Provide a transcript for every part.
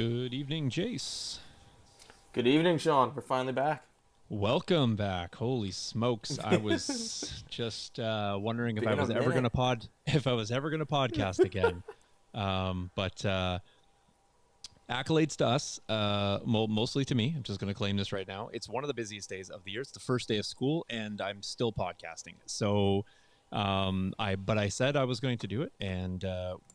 Good evening, Jace. Good evening, Shawn. We're finally back. Welcome back. Holy smokes! I was just wondering if I Been a was ever gonna minute. podcast again. But accolades to us, mostly to me. I'm just gonna claim this right now. It's one of the busiest days of the year. It's the first day of school, and I'm still podcasting. So, I said I was going to do it, and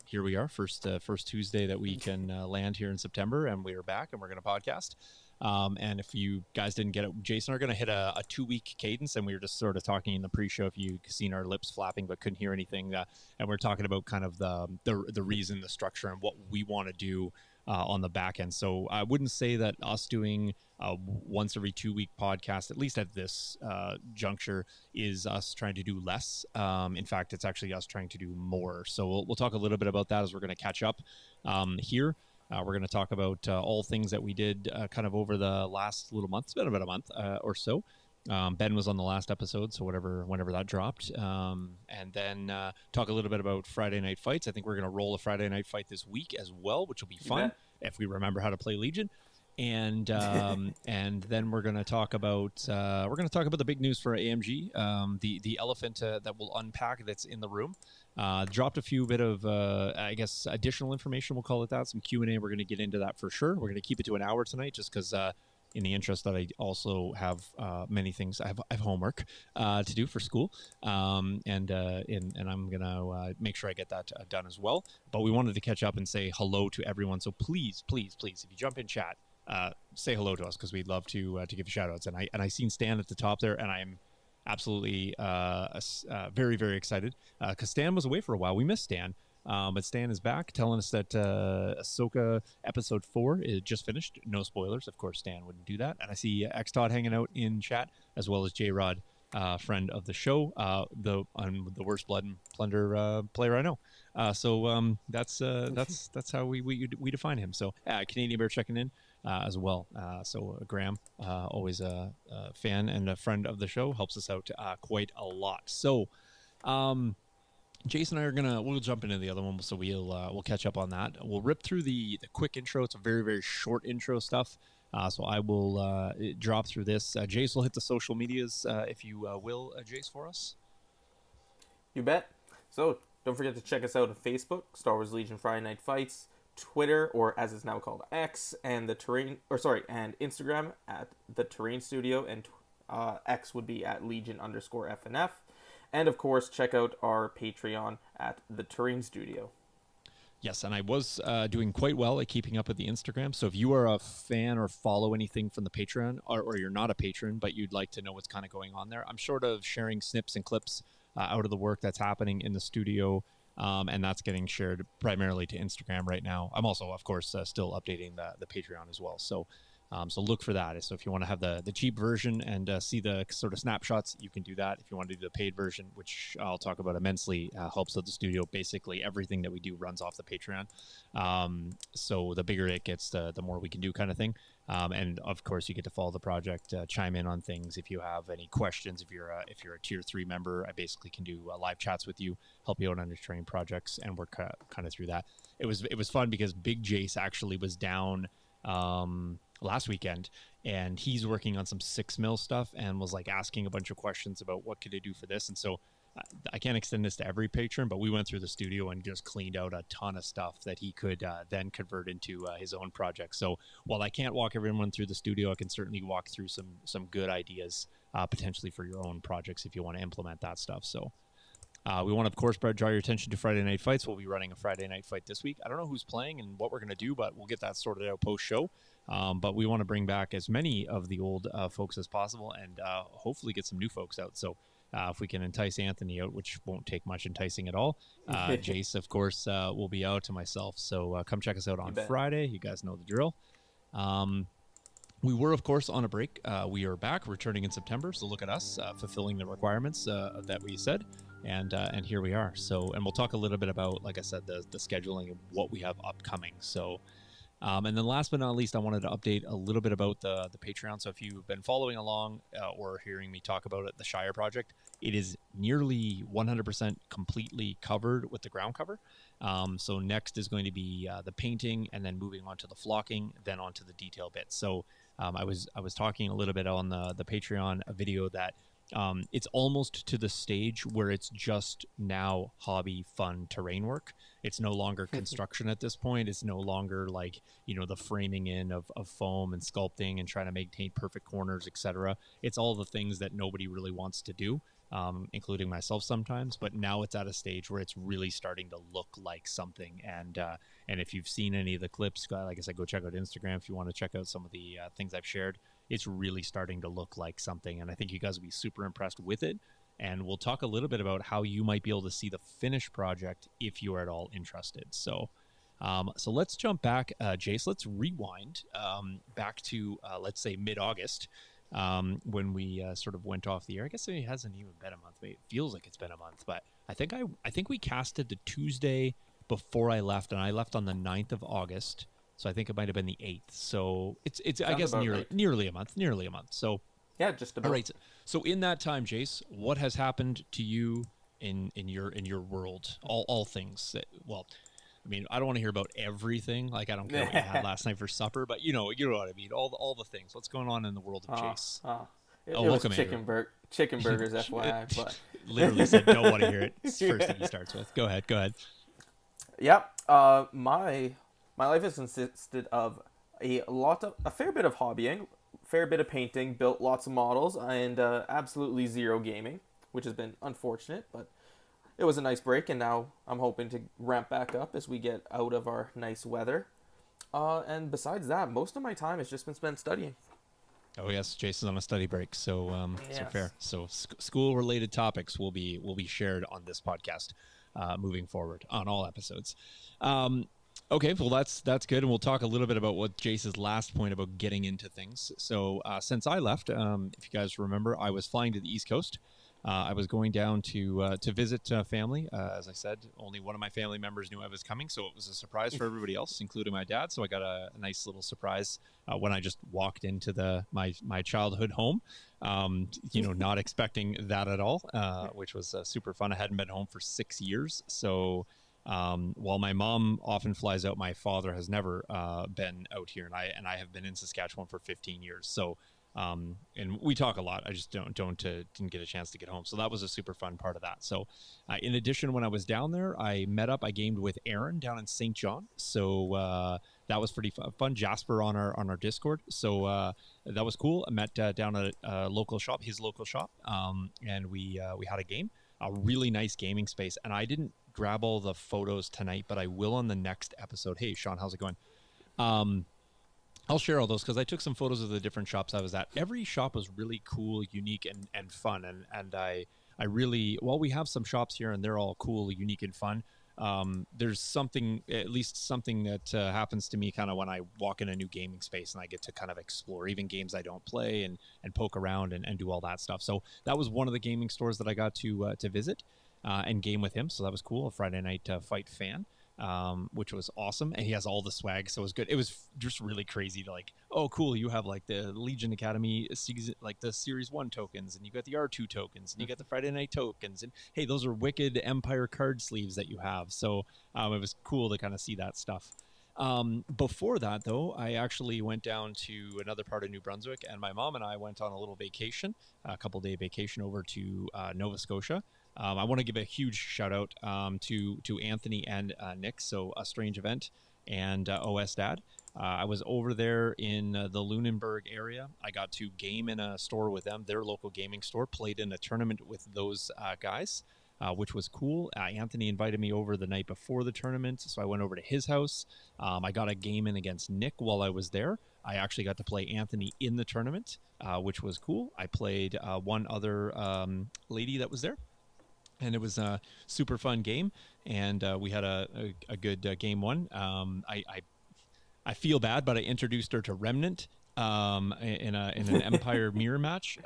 here we are. First Tuesday that we can land here in September, and we are back, and we're gonna podcast. And if you guys didn't get it, Jason are going to hit a 2-week cadence, and we were just sort of talking in the pre-show. If you've seen our lips flapping but couldn't hear anything, and we're talking about kind of the reason, the structure, and what we want to do on the back end. So I wouldn't say that us doing once every 2-week podcast, at least at this juncture, is us trying to do less. In fact, it's actually us trying to do more. So we'll talk a little bit about that as we're going to catch up here. We're going to talk about all things that we did kind of over the last little month. It's been about a month or so. Ben was on the last episode, so whenever that dropped. And then talk a little bit about Friday Night Fights. I think we're going to roll a Friday Night Fight this week as well, which will be fun if we remember how to play Legion. And and then we're going to talk about the big news for AMG, the elephant that we'll unpack that's in the room. Dropped a few bit of I guess additional information, we'll call it that, some Q&A. We're going to get into that for sure. We're going to keep it to an hour tonight just because in the interest that I also have many things. I have homework to do for school, and I'm gonna make sure I get that done as well. But we wanted to catch up and say hello to everyone. So please, if you jump in chat, say hello to us because we'd love to give shout outs. And I seen Stan at the top there, and I'm absolutely very, very excited because Stan was away for a while. We missed Stan. But Stan is back telling us that Ahsoka episode 4 is just finished. No spoilers. Of course, Stan wouldn't do that. And I see X-Todd hanging out in chat, as well as J-Rod, friend of the show, the worst blood and plunder player I know. So that's how we define him. So Canadian Bear checking in as well. So Graham, always a fan and a friend of the show, helps us out quite a lot. So Jason and I we'll jump into the other one, so we'll catch up on that. We'll rip through the quick intro. It's a very, very short intro stuff. So I will drop through this. Jace will hit the social medias, if you will, Jace, for us. You bet. So don't forget to check us out on Facebook, Star Wars Legion Friday Night Fights, Twitter, or as it's now called X, and and Instagram at the Terrain Studio, and X would be at Legion_FNF. And, of course, check out our Patreon at The Terrain Studio. Yes, and I was doing quite well at keeping up with the Instagram. So if you are a fan or follow anything from the Patreon, or you're not a patron, but you'd like to know what's kind of going on there, I'm sort of sharing snips and clips out of the work that's happening in the studio, and that's getting shared primarily to Instagram right now. I'm also, of course, still updating the Patreon as well. So look for that. So if you want to have the cheap version and see the sort of snapshots, you can do that. If you want to do the paid version, which I'll talk about immensely, helps out the studio. Basically, everything that we do runs off the Patreon. So the bigger it gets, the more we can do, kind of thing. And of course, you get to follow the project, chime in on things if you have any questions. If you're a tier 3 member, I basically can do live chats with you, help you out on your training projects, and work kind of through that. It was fun because Big Jace actually was down last weekend, and he's working on some 6 mil stuff and was like asking a bunch of questions about what could I do for this. And so I can't extend this to every patron, but we went through the studio and just cleaned out a ton of stuff that he could then convert into his own project. So while I can't walk everyone through the studio, I can certainly walk through some good ideas potentially for your own projects if you want to implement that stuff. So we want to, of course, draw your attention to Friday Night Fights. We'll be running a Friday Night Fight this week. I don't know who's playing and what we're going to do, but we'll get that sorted out post-show. But we want to bring back as many of the old folks as possible and hopefully get some new folks out. So if we can entice Anthony out, which won't take much enticing at all, Jace, of course, will be out, to myself. So come check us out on Friday. You guys know the drill. We were, of course, on a break. We are back, returning in September. So look at us fulfilling the requirements that we said. And here we are. So, and we'll talk a little bit about, like I said, the scheduling and what we have upcoming. So And then last but not least, I wanted to update a little bit about the Patreon. So if you've been following along or hearing me talk about it, the Shire project, it is nearly 100% completely covered with the ground cover. So next is going to be the painting, and then moving on to the flocking, then on to the detail bits. So I was talking a little bit on the Patreon video that it's almost to the stage where it's just now hobby fun terrain work. It's no longer construction at this point. It's no longer like, the framing in of foam and sculpting and trying to maintain perfect corners, etc. It's all the things that nobody really wants to do, including myself sometimes. But now it's at a stage where it's really starting to look like something. And if you've seen any of the clips, like I said, go check out Instagram if you want to check out some of the things I've shared. It's really starting to look like something, and I think you guys will be super impressed with it. And we'll talk a little bit about how you might be able to see the finished project if you are at all interested. So let's jump back, Jace. Let's rewind back to let's say mid-August, when we sort of went off the air. I guess it hasn't even been a month. It feels like it's been a month, but I think we casted the Tuesday before I left, and I left on the 9th of August. So I think it might have been the 8th. So it's I guess nearly a month. So yeah, just about. All right. So in that time, Jace, what has happened to you in your world? All things. Well, I mean, I don't want to hear about everything. Like, I don't care what you had last night for supper, but you know what I mean. All the things. What's going on in the world of Jace? It was chicken burgers, FYI. But literally said, don't want to hear it. It's the first thing he starts with. Go ahead. Yep. My life has consisted of a fair bit of hobbying, fair bit of painting, built lots of models, and absolutely zero gaming, which has been unfortunate, but it was a nice break, and now I'm hoping to ramp back up as we get out of our nice weather. And besides that, most of my time has just been spent studying. Oh yes, Jason's on a study break, so yes. So fair. So school-related topics will be shared on this podcast moving forward on all episodes. Okay, well that's good, and we'll talk a little bit about what Jace's last point about getting into things. So since I left, if you guys remember, I was flying to the East Coast. I was going down to visit family. As I said, only one of my family members knew I was coming, so it was a surprise for everybody else, including my dad. So I got a nice little surprise when I just walked into my childhood home. Not expecting that at all, which was super fun. I hadn't been home for 6 years, so. While my mom often flies out, my father has never been out here, and I have been in Saskatchewan for 15 years. So, and we talk a lot. I just didn't get a chance to get home. So that was a super fun part of that. So, in addition, when I was down there, I gamed with Aaron down in St. John. So that was pretty fun. Jasper on our Discord. So that was cool. I met down at a local shop, his local shop, and we had a game. A really nice gaming space, and I didn't grab all the photos tonight, but I will on the next episode. Hey, Shawn, how's it going? I'll share all those because I took some photos of the different shops I was at. Every shop was really cool, unique, and fun. And I really, while we have some shops here and they're all cool, unique, and fun, there's at least something that happens to me kind of when I walk in a new gaming space and I get to kind of explore even games I don't play and poke around and do all that stuff. So that was one of the gaming stores that I got to visit and game with him. So that was cool. A Friday Night Fight fan. Which was awesome, and he has all the swag, so it was good. It was just really crazy to like, oh cool, you have like the Legion Academy season, like the Series 1 tokens, and you got the R2 tokens, and you got the Friday Night tokens, and hey, those are wicked Empire card sleeves that you have. So it was cool to kind of see that stuff. Before that though, I actually went down to another part of New Brunswick, and my mom and I went on a little vacation, a couple-day vacation over to Nova Scotia. I want to give a huge shout out to Anthony and Nick, so A Strange Event and OS Dad. I was over there in the Lunenburg area. I got to game in a store with them, their local gaming store, played in a tournament with those guys, which was cool. Anthony invited me over the night before the tournament, so I went over to his house. I got a game in against Nick while I was there. I actually got to play Anthony in the tournament, which was cool. I played one other lady that was there. And it was a super fun game, and we had a good game one. I feel bad, but I introduced her to Remnant in an Empire mirror match.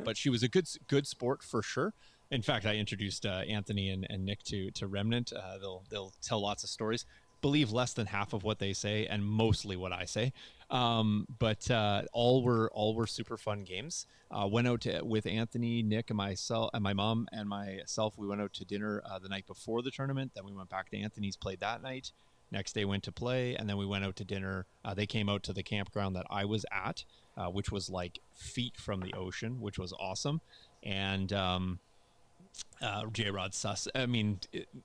But she was a good sport for sure. In fact, I introduced Anthony and Nick to Remnant. They'll tell lots of stories. believe less than half of what they say and mostly what I say. But all were super fun games. Went out with Anthony, Nick, and myself, and my mom and myself. We went out to dinner the night before the tournament. Then we went back to Anthony's, played that night. Next day went to play, and then we went out to dinner. They came out to the campground that I was at, which was like feet from the ocean, which was awesome. And J Rod sus. I mean,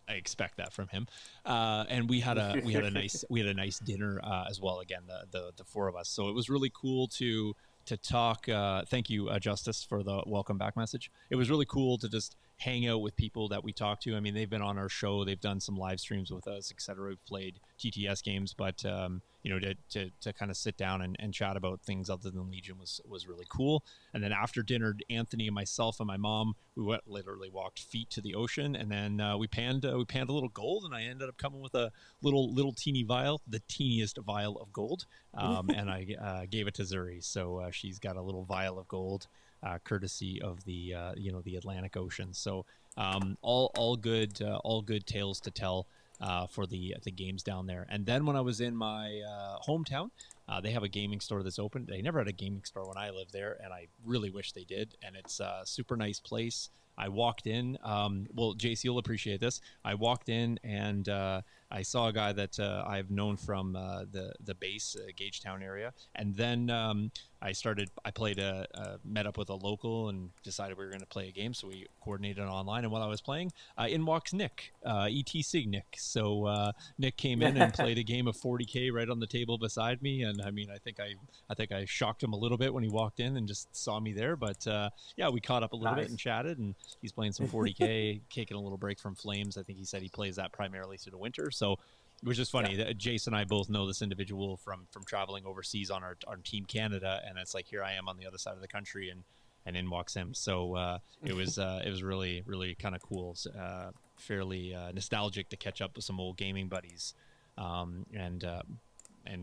I expect that from him. And we had a nice dinner as well. Again, the four of us. So it was really cool to talk. Thank you, Justice, for the welcome back message. It was really cool to just hang out with people that we talked to. I mean, they've been on our show, they've done some live streams with us, etc. We've played TTS games, but to kind of sit down and chat about things other than Legion was really cool. And then after dinner, Anthony and myself and my mom, we literally walked feet to the ocean, and then we panned a little gold, and I ended up coming with a little teeny vial, the teeniest vial of gold, and I gave it to Zuri. So she's got a little vial of gold, courtesy of the the Atlantic Ocean. So all good tales to tell for the games down there. And then when I was in my hometown, they have a gaming store that's open. They never had a gaming store when I lived there, and I really wish they did. And it's a super nice place. I walked in. Well, Jace, you'll appreciate this. I walked in and I saw a guy that I've known from the base, Gagetown area, and then I met up with a local and decided we were going to play a game. So we coordinated online, and while I was playing, in walks Nick, ETC Nick. So Nick came in and played a game of 40K right on the table beside me, and I mean, I think I shocked him a little bit when he walked in and just saw me there. But yeah, we caught up a little bit and chatted, and he's playing some 40K, taking a little break from Flames. I think he said he plays that primarily through the winter. So it was just funny that Jace and I both know this individual from traveling overseas on our Team Canada, and it's like here I am on the other side of the country, and in walks him. So it was really really kind of cool, fairly nostalgic to catch up with some old gaming buddies, and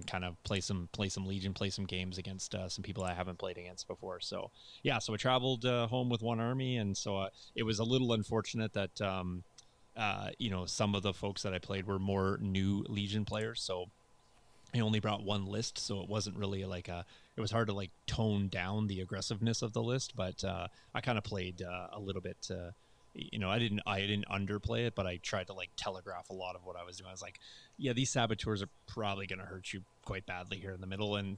kind of play some Legion, play some games against some people I haven't played against before. So yeah, so I traveled home with one army, and so it was a little unfortunate that some of the folks that I played were more new Legion players, so I only brought one list, so it wasn't really it was hard to like tone down the aggressiveness of the list, but I kind of played a little bit. I didn't underplay it, but I tried to like telegraph a lot of what I was doing. I was like, yeah, these saboteurs are probably going to hurt you quite badly here in the middle, and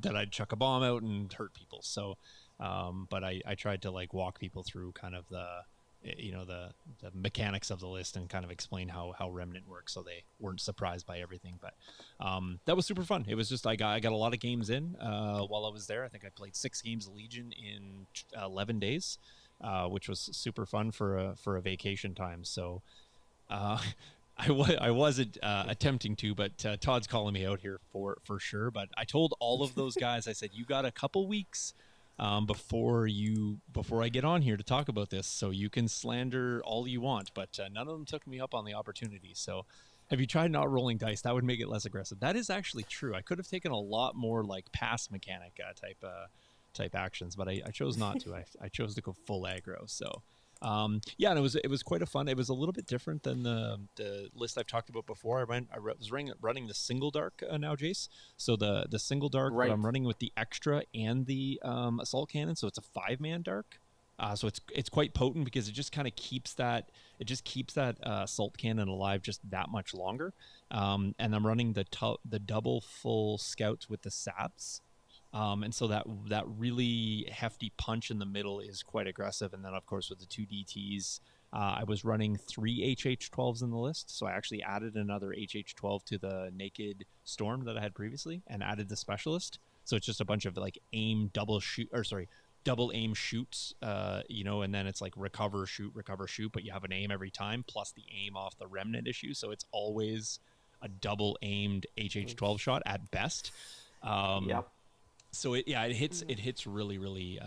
that I'd chuck a bomb out and hurt people. So, but I tried to like walk people through kind of the mechanics of the list and kind of explain how Remnant works, so they weren't surprised by everything. But that was super fun. It was just I got a lot of games in while I was there. I think I played 6 games of Legion in 11 days, which was super fun for a vacation time. So I wasn't attempting to, but Todd's calling me out here for sure. But I told all of those guys, I said, you got a couple weeks before I get on here to talk about this, so you can slander all you want, but none of them took me up on the opportunity. So have you tried not rolling dice? That would make it less aggressive. That is actually true. I could have taken a lot more like pass mechanic type actions, but I chose not to. I chose to go full aggro. So yeah, and it was quite a fun. It was a little bit different than the list I've talked about before. I was running the single dark now, Jace. So the single dark, right. But I'm running with the extra and the assault cannon. So it's a 5-man dark. So it's quite potent because it just kind of keeps that assault cannon alive just that much longer. And I'm running the double full scouts with the sabs. And so that really hefty punch in the middle is quite aggressive. And then, of course, with the 2 DTs, I was running 3 HH12s in the list. So I actually added another HH12 to the Naked Storm that I had previously and added the Specialist. So it's just a bunch of like double aim shoots, and then it's like recover, shoot, but you have an aim every time, plus the aim off the Remnant issue. So it's always a double aimed HH12 shot at best. Yep. So it hits really, really,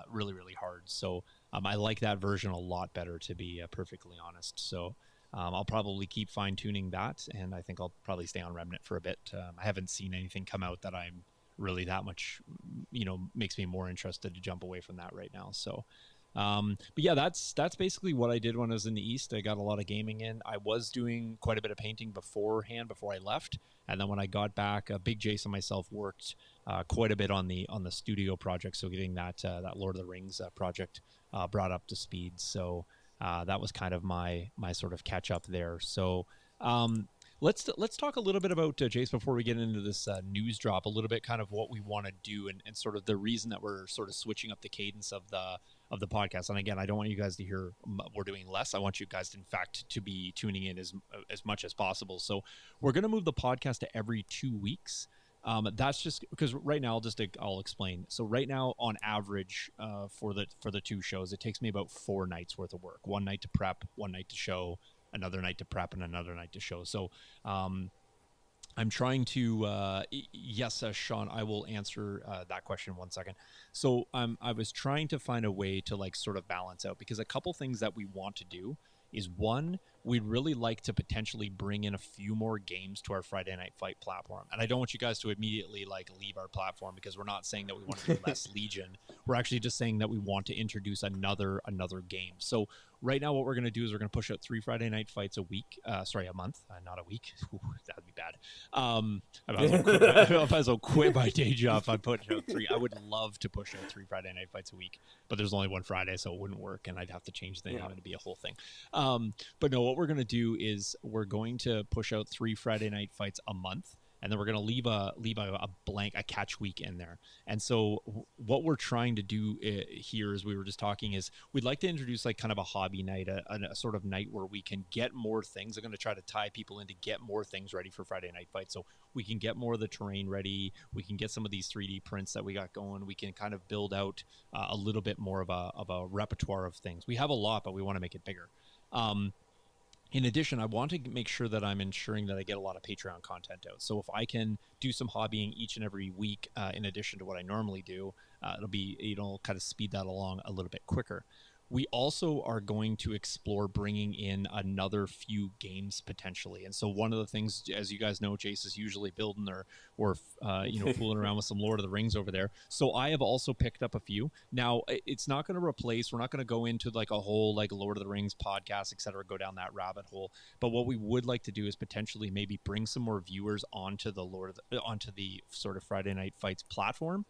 really, really hard. So I like that version a lot better, to be perfectly honest. So I'll probably keep fine tuning that, and I think I'll probably stay on Remnant for a bit. I haven't seen anything come out that I'm really that much, makes me more interested to jump away from that right now. So But yeah, that's basically what I did when I was in the East. I got a lot of gaming in. I was doing quite a bit of painting beforehand before I left, and then when I got back, Big Jace and myself worked quite a bit on the studio project. So getting that Lord of the Rings project brought up to speed. So that was kind of my sort of catch up there. So. Let's talk a little bit about Jace before we get into this news drop. A little bit, kind of what we want to do, and sort of the reason that we're sort of switching up the cadence of the podcast. And again, I don't want you guys to hear we're doing less. I want you guys, in fact, to be tuning in as much as possible. So we're going to move the podcast to every 2 weeks. That's just because right now I'll explain. So right now, on average, for the two shows, it takes me about 4 nights worth of work. One night to prep, one night to show, another night to prep, and another night to show. So I'm trying to yes, Shawn, I will answer that question in 1 second. So I was trying to find a way to like sort of balance out, because a couple things that we want to do is, one, we'd really like to potentially bring in a few more games to our Friday Night Fight platform. And I don't want you guys to immediately like leave our platform, because we're not saying that we want to do less Legion. We're actually just saying that we want to introduce another game. So right now what we're going to do is we're going to push out 3 Friday Night Fights a month, not a week. Ooh, that'd be bad. I might as well quit my day job if I put out 3. I would love to push out 3 Friday Night Fights a week, but there's only one Friday, so it wouldn't work, and I'd have to change the name. It'd be a whole thing. But no, what we're going to do is we're going to push out 3 Friday Night Fights a month, and then we're going to leave a blank, a catch week in there. And so what we're trying to do here, as we were just talking, is we'd like to introduce like kind of a hobby night, a sort of night where we can get more things. I'm going to try to tie people in to get more things ready for Friday Night Fight. So we can get more of the terrain ready. We can get some of these 3D prints that we got going. We can kind of build out a little bit more of a repertoire of things. We have a lot, but we want to make it bigger. In addition, I want to make sure that I'm ensuring that I get a lot of Patreon content out. So if I can do some hobbying each and every week, in addition to what I normally do, it'll kind of speed that along a little bit quicker. We also are going to explore bringing in another few games potentially. And so one of the things, as you guys know, Jace is usually building or fooling around with some Lord of the Rings over there. So I have also picked up a few. Now, it's not going to replace, we're not going to go into like a whole like Lord of the Rings podcast, etc., go down that rabbit hole. But what we would like to do is potentially maybe bring some more viewers onto the sort of Friday Night Fights platform.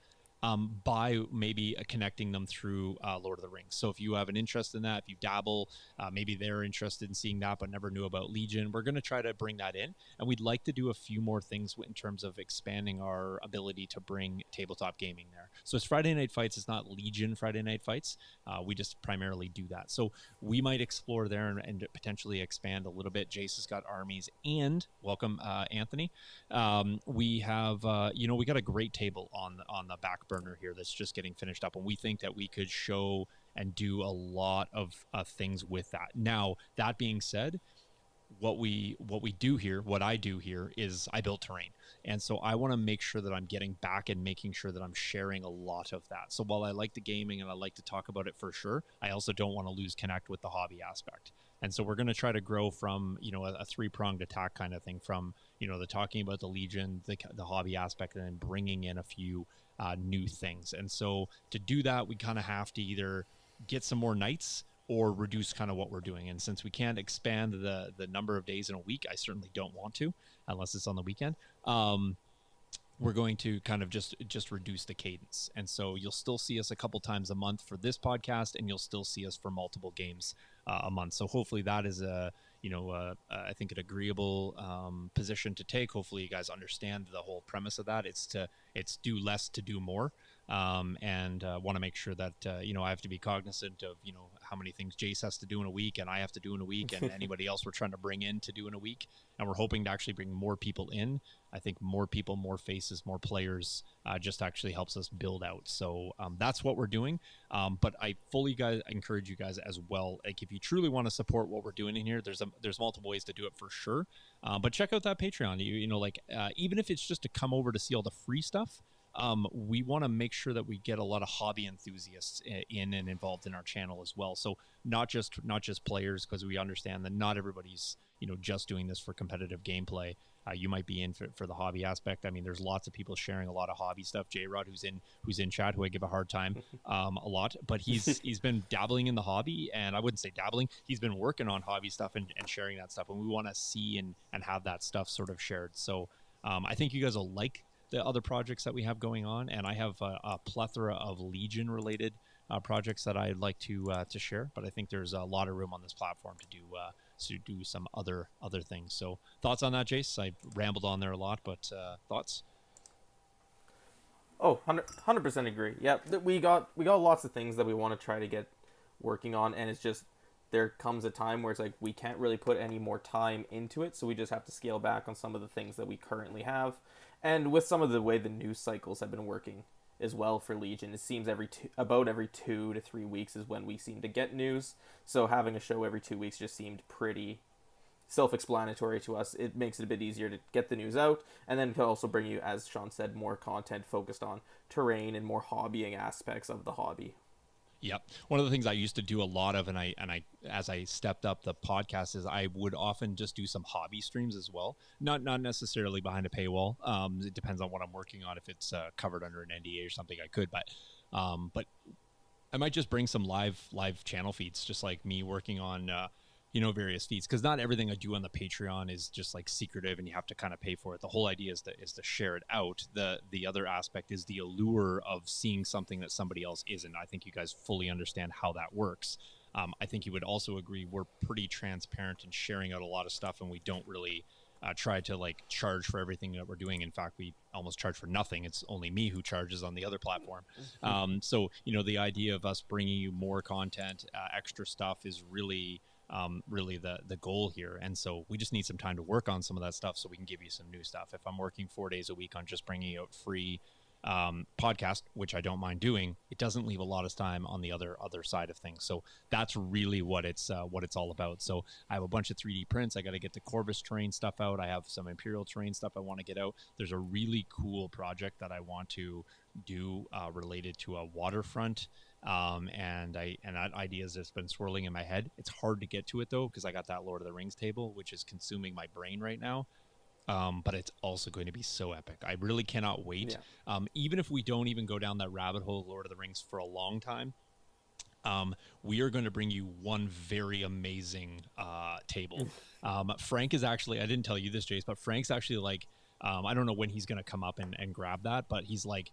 By maybe connecting them through Lord of the Rings. So if you have an interest in that, if you dabble, maybe they're interested in seeing that but never knew about Legion, we're going to try to bring that in. And we'd like to do a few more things in terms of expanding our ability to bring tabletop gaming there. So it's Friday Night Fights. It's not Legion Friday Night Fights. We just primarily do that. So we might explore there and potentially expand a little bit. Jace has got armies, and welcome, Anthony. We have, we got a great table on the back burner here that's just getting finished up, and we think that we could show and do a lot of things with that. Now, that being said, what I do here is I build terrain, and so I want to make sure that I'm getting back and making sure that I'm sharing a lot of that. So while I like the gaming and I like to talk about it for sure, I also don't want to lose connect with the hobby aspect. And so we're going to try to grow from, a 3-pronged attack kind of thing, from, the talking about the Legion, the hobby aspect, and then bringing in a few new things. And so to do that, we kind of have to either get some more nights or reduce kind of what we're doing. And since we can't expand the number of days in a week, I certainly don't want to, unless it's on the weekend. We're going to kind of just reduce the cadence. And so you'll still see us a couple times a month for this podcast, and you'll still see us for multiple games a month. So hopefully that is I think an agreeable position to take. Hopefully you guys understand the whole premise of that. It's do less to do more. And want to make sure that, I have to be cognizant of, how many things Jace has to do in a week and I have to do in a week, and anybody else we're trying to bring in to do in a week. And we're hoping to actually bring more people in. I think more people, more faces, more players just actually helps us build out. So that's what we're doing. But I fully encourage you guys as well. Like, if you truly want to support what we're doing in here, there's multiple ways to do it for sure. But check out that Patreon. Even if it's just to come over to see all the free stuff, we want to make sure that we get a lot of hobby enthusiasts in and involved in our channel as well. So not just players, because we understand that not everybody's just doing this for competitive gameplay, you might be in for the hobby aspect. I mean, there's lots of people sharing a lot of hobby stuff. J-Rod, who's in chat, who I give a hard time a lot, but he's been dabbling in the hobby, and I wouldn't say dabbling. He's been working on hobby stuff and sharing that stuff, and we want to see and have that stuff sort of shared. So I think you guys will like the other projects that we have going on, and I have a plethora of Legion related projects that I'd like to share. But I think there's a lot of room on this platform to do some other things. So thoughts on that, Jace? I rambled on there a lot, but thoughts? Oh, 100% agree. Yeah, we got lots of things that we want to try to get working on, and it's just there comes a time where it's like we can't really put any more time into it, so we just have to scale back on some of the things that we currently have. And with some of the way the news cycles have been working as well for Legion, it seems about every 2 to 3 weeks is when we seem to get news. So having a show every 2 weeks just seemed pretty self-explanatory to us. It makes it a bit easier to get the news out, and then to also bring you, as Shawn said, more content focused on terrain and more hobbying aspects of the hobby. Yep. One of the things I used to do a lot of, and I as I stepped up the podcast, is I would often just do some hobby streams as well. Not necessarily behind a paywall. It depends on what I'm working on. If it's covered under an NDA or something, I could. But I might just bring some live channel feeds, just like me working on various feeds, because not everything I do on the Patreon is just like secretive and you have to kind of pay for it. The whole idea is to share it out. The other aspect is the allure of seeing something that somebody else isn't. I think you guys fully understand how that works. I think you would also agree we're pretty transparent in sharing out a lot of stuff, and we don't really try to like charge for everything that we're doing. In fact, we almost charge for nothing. It's only me who charges on the other platform. So the idea of us bringing you more content, extra stuff is really the goal here. And so we just need some time to work on some of that stuff so we can give you some new stuff. If I'm working 4 days a week on just bringing out free podcast, which I don't mind doing, it doesn't leave a lot of time on the other side of things. So that's really what it's all about. So I have a bunch of 3D prints. I got to get the Corvus terrain stuff out. I have some Imperial terrain stuff I want to get out. There's a really cool project that I want to do related to a waterfront. And that idea has just been swirling in my head. It's hard to get to it though, because I got that Lord of the Rings table, which is consuming my brain right now. But it's also going to be so epic. I really cannot wait. Yeah. Even if we don't even go down that rabbit hole of Lord of the Rings for a long time, we are going to bring you one very amazing table. Frank is actually, I didn't tell you this, Jace, but Frank's actually like, I don't know when he's going to come up and grab that, but he's like,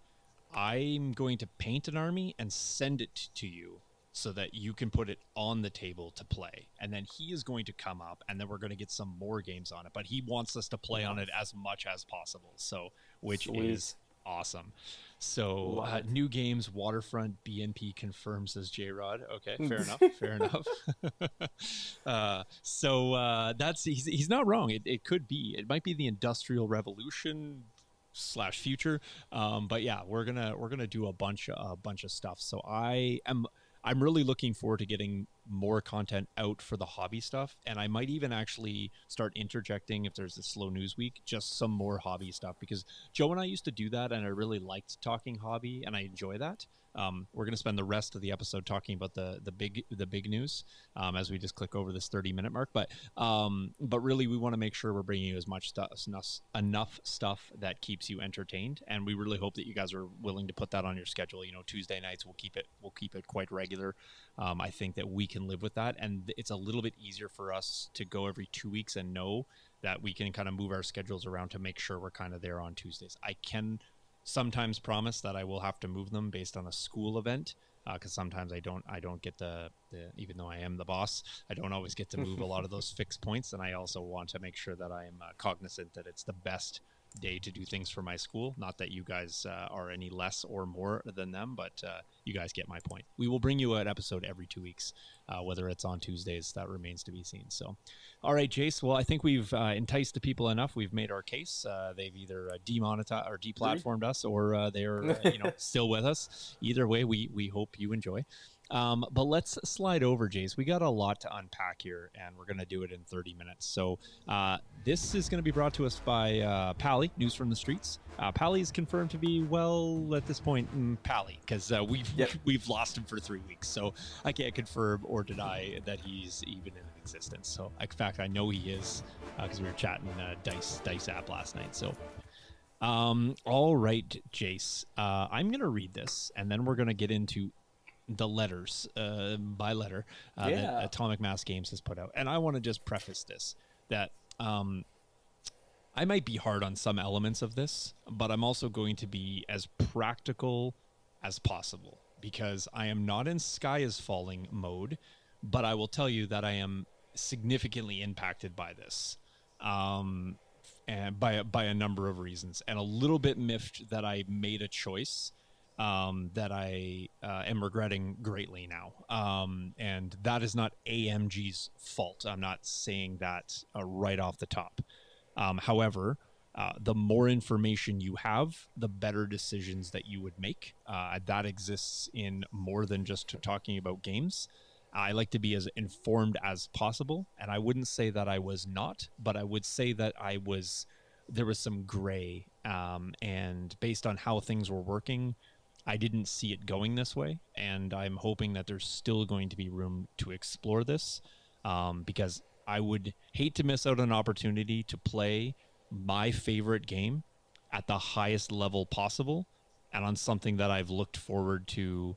I'm going to paint an army and send it to you so that you can put it on the table to play. And then he is going to come up, and then we're going to get some more games on it. But he wants us to play on it as much as possible, so which Sweet. Is awesome. So new games, Waterfront BNP confirmed, says J-Rod. Okay, fair enough. Fair enough. So that's he's not wrong. It could be. It might be the Industrial Revolution / future, but yeah, we're gonna do a bunch of stuff. So I'm really looking forward to getting more content out for the hobby stuff, and I might even actually start interjecting, if there's a slow news week, just some more hobby stuff, because Joe and I used to do that, and I really liked talking hobby, and I enjoy that. We're going to spend the rest of the episode talking about the big news as we just click over this 30-minute mark. But really, we want to make sure we're bringing you as much stuff, enough stuff that keeps you entertained, and we really hope that you guys are willing to put that on your schedule. Tuesday nights we'll keep it quite regular. I think that we can live with that, and it's a little bit easier for us to go every 2 weeks and know that we can kind of move our schedules around to make sure we're kind of there on Tuesdays. I can sometimes promise that I will have to move them based on a school event, because sometimes I don't get the even though I am the boss, I don't always get to move a lot of those fixed points, and I also want to make sure that I am cognizant that it's the best day to do things for my school. Not that you guys are any less or more than them, but you guys get my point. We will bring you an episode every 2 weeks, whether it's on Tuesdays, that remains to be seen. So, all right, Jace. Well, I think we've enticed the people enough. We've made our case. They've either demonetized or deplatformed us, or they're still with us. Either way, we hope you enjoy. But let's slide over, Jace. We got a lot to unpack here, and we're going to do it in 30 minutes. So this is going to be brought to us by Pally, News from the Streets. Pally is confirmed to be, well, at this point, Pally, because we've lost him for 3 weeks. So I can't confirm or deny that he's even in existence. So, in fact, I know he is because we were chatting Dice app last night. So all right, Jace. I'm going to read this, and then we're going to get into the letters by letter that Atomic Mass Games has put out. And I want to just preface this, that I might be hard on some elements of this, but I'm also going to be as practical as possible, because I am not in sky is falling mode, but I will tell you that I am significantly impacted by this. And by a number of reasons, and a little bit miffed that I made a choice that I am regretting greatly now. And that is not AMG's fault. I'm not saying that right off the top. However, the more information you have, the better decisions that you would make. That exists in more than just talking about games. I like to be as informed as possible, and I wouldn't say that I was not, but I would say that there was some gray, and based on how things were working, I didn't see it going this way, and I'm hoping that there's still going to be room to explore this, because I would hate to miss out on an opportunity to play my favorite game at the highest level possible, and on something that I've looked forward to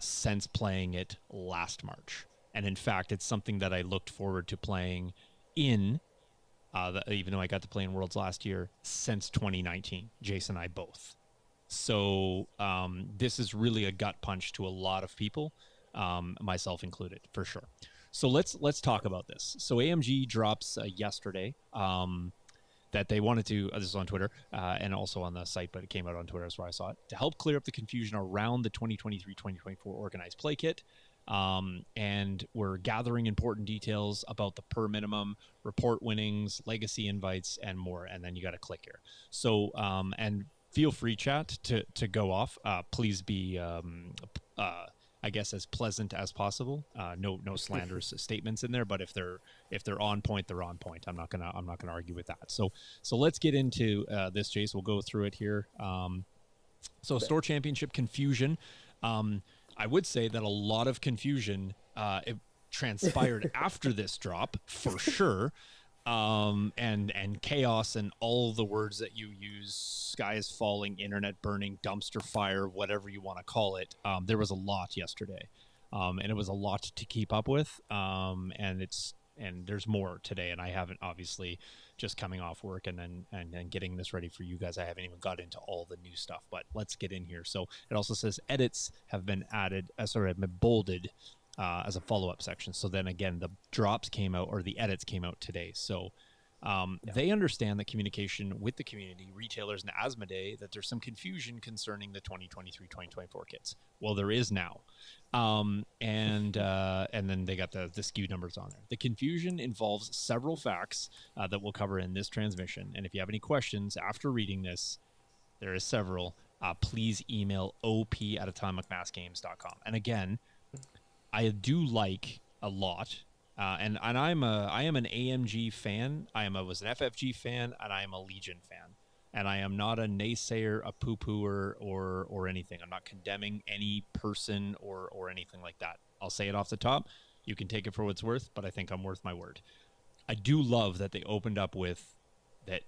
since playing it last March. And in fact, it's something that I looked forward to playing in, even though I got to play in Worlds last year, since 2019, Jace and I both. So this is really a gut punch to a lot of people, myself included, for sure. So let's talk about this. So AMG drops yesterday that they wanted to, this is on Twitter and also on the site, but it came out on Twitter, that's where I saw it, to help clear up the confusion around the 2023-2024 organized play kit. And we're gathering important details about the per minimum, report winnings, legacy invites, and more. And then you got to click here. So, and feel free, chat, to go off. Please be, I guess, as pleasant as possible. No slanderous statements in there, but if they're on point, they're on point. I'm not gonna argue with that. So let's get into this, Jace. We'll go through it here. So store championship confusion. I would say that a lot of confusion it transpired after this drop, for sure. And chaos and all the words that you use, sky is falling, internet burning, dumpster fire, whatever you want to call it. There was a lot yesterday, and it was a lot to keep up with. And there's more today, and I haven't, obviously, just coming off work and then getting this ready for you guys. I haven't even got into all the new stuff, but let's get in here. So it also says edits have been added, have been bolded as a follow-up section. So then again, the drops came out, or the edits came out today. So they understand the communication with the community, retailers, and Asmodee, that there's some confusion concerning the 2023-2024 kits. Well, there is now. And then they got the SKU numbers on there. The confusion involves several facts that we'll cover in this transmission. And if you have any questions after reading this, there is several, please email op@atomicmassgames.com. And again, I do like a lot, and I am an AMG fan. Was an FFG fan, and I am a Legion fan. And I am not a naysayer, a poo-pooer, or anything. I'm not condemning any person or anything like that. I'll say it off the top. You can take it for what it's worth, but I think I'm worth my word. I do love that they opened up with that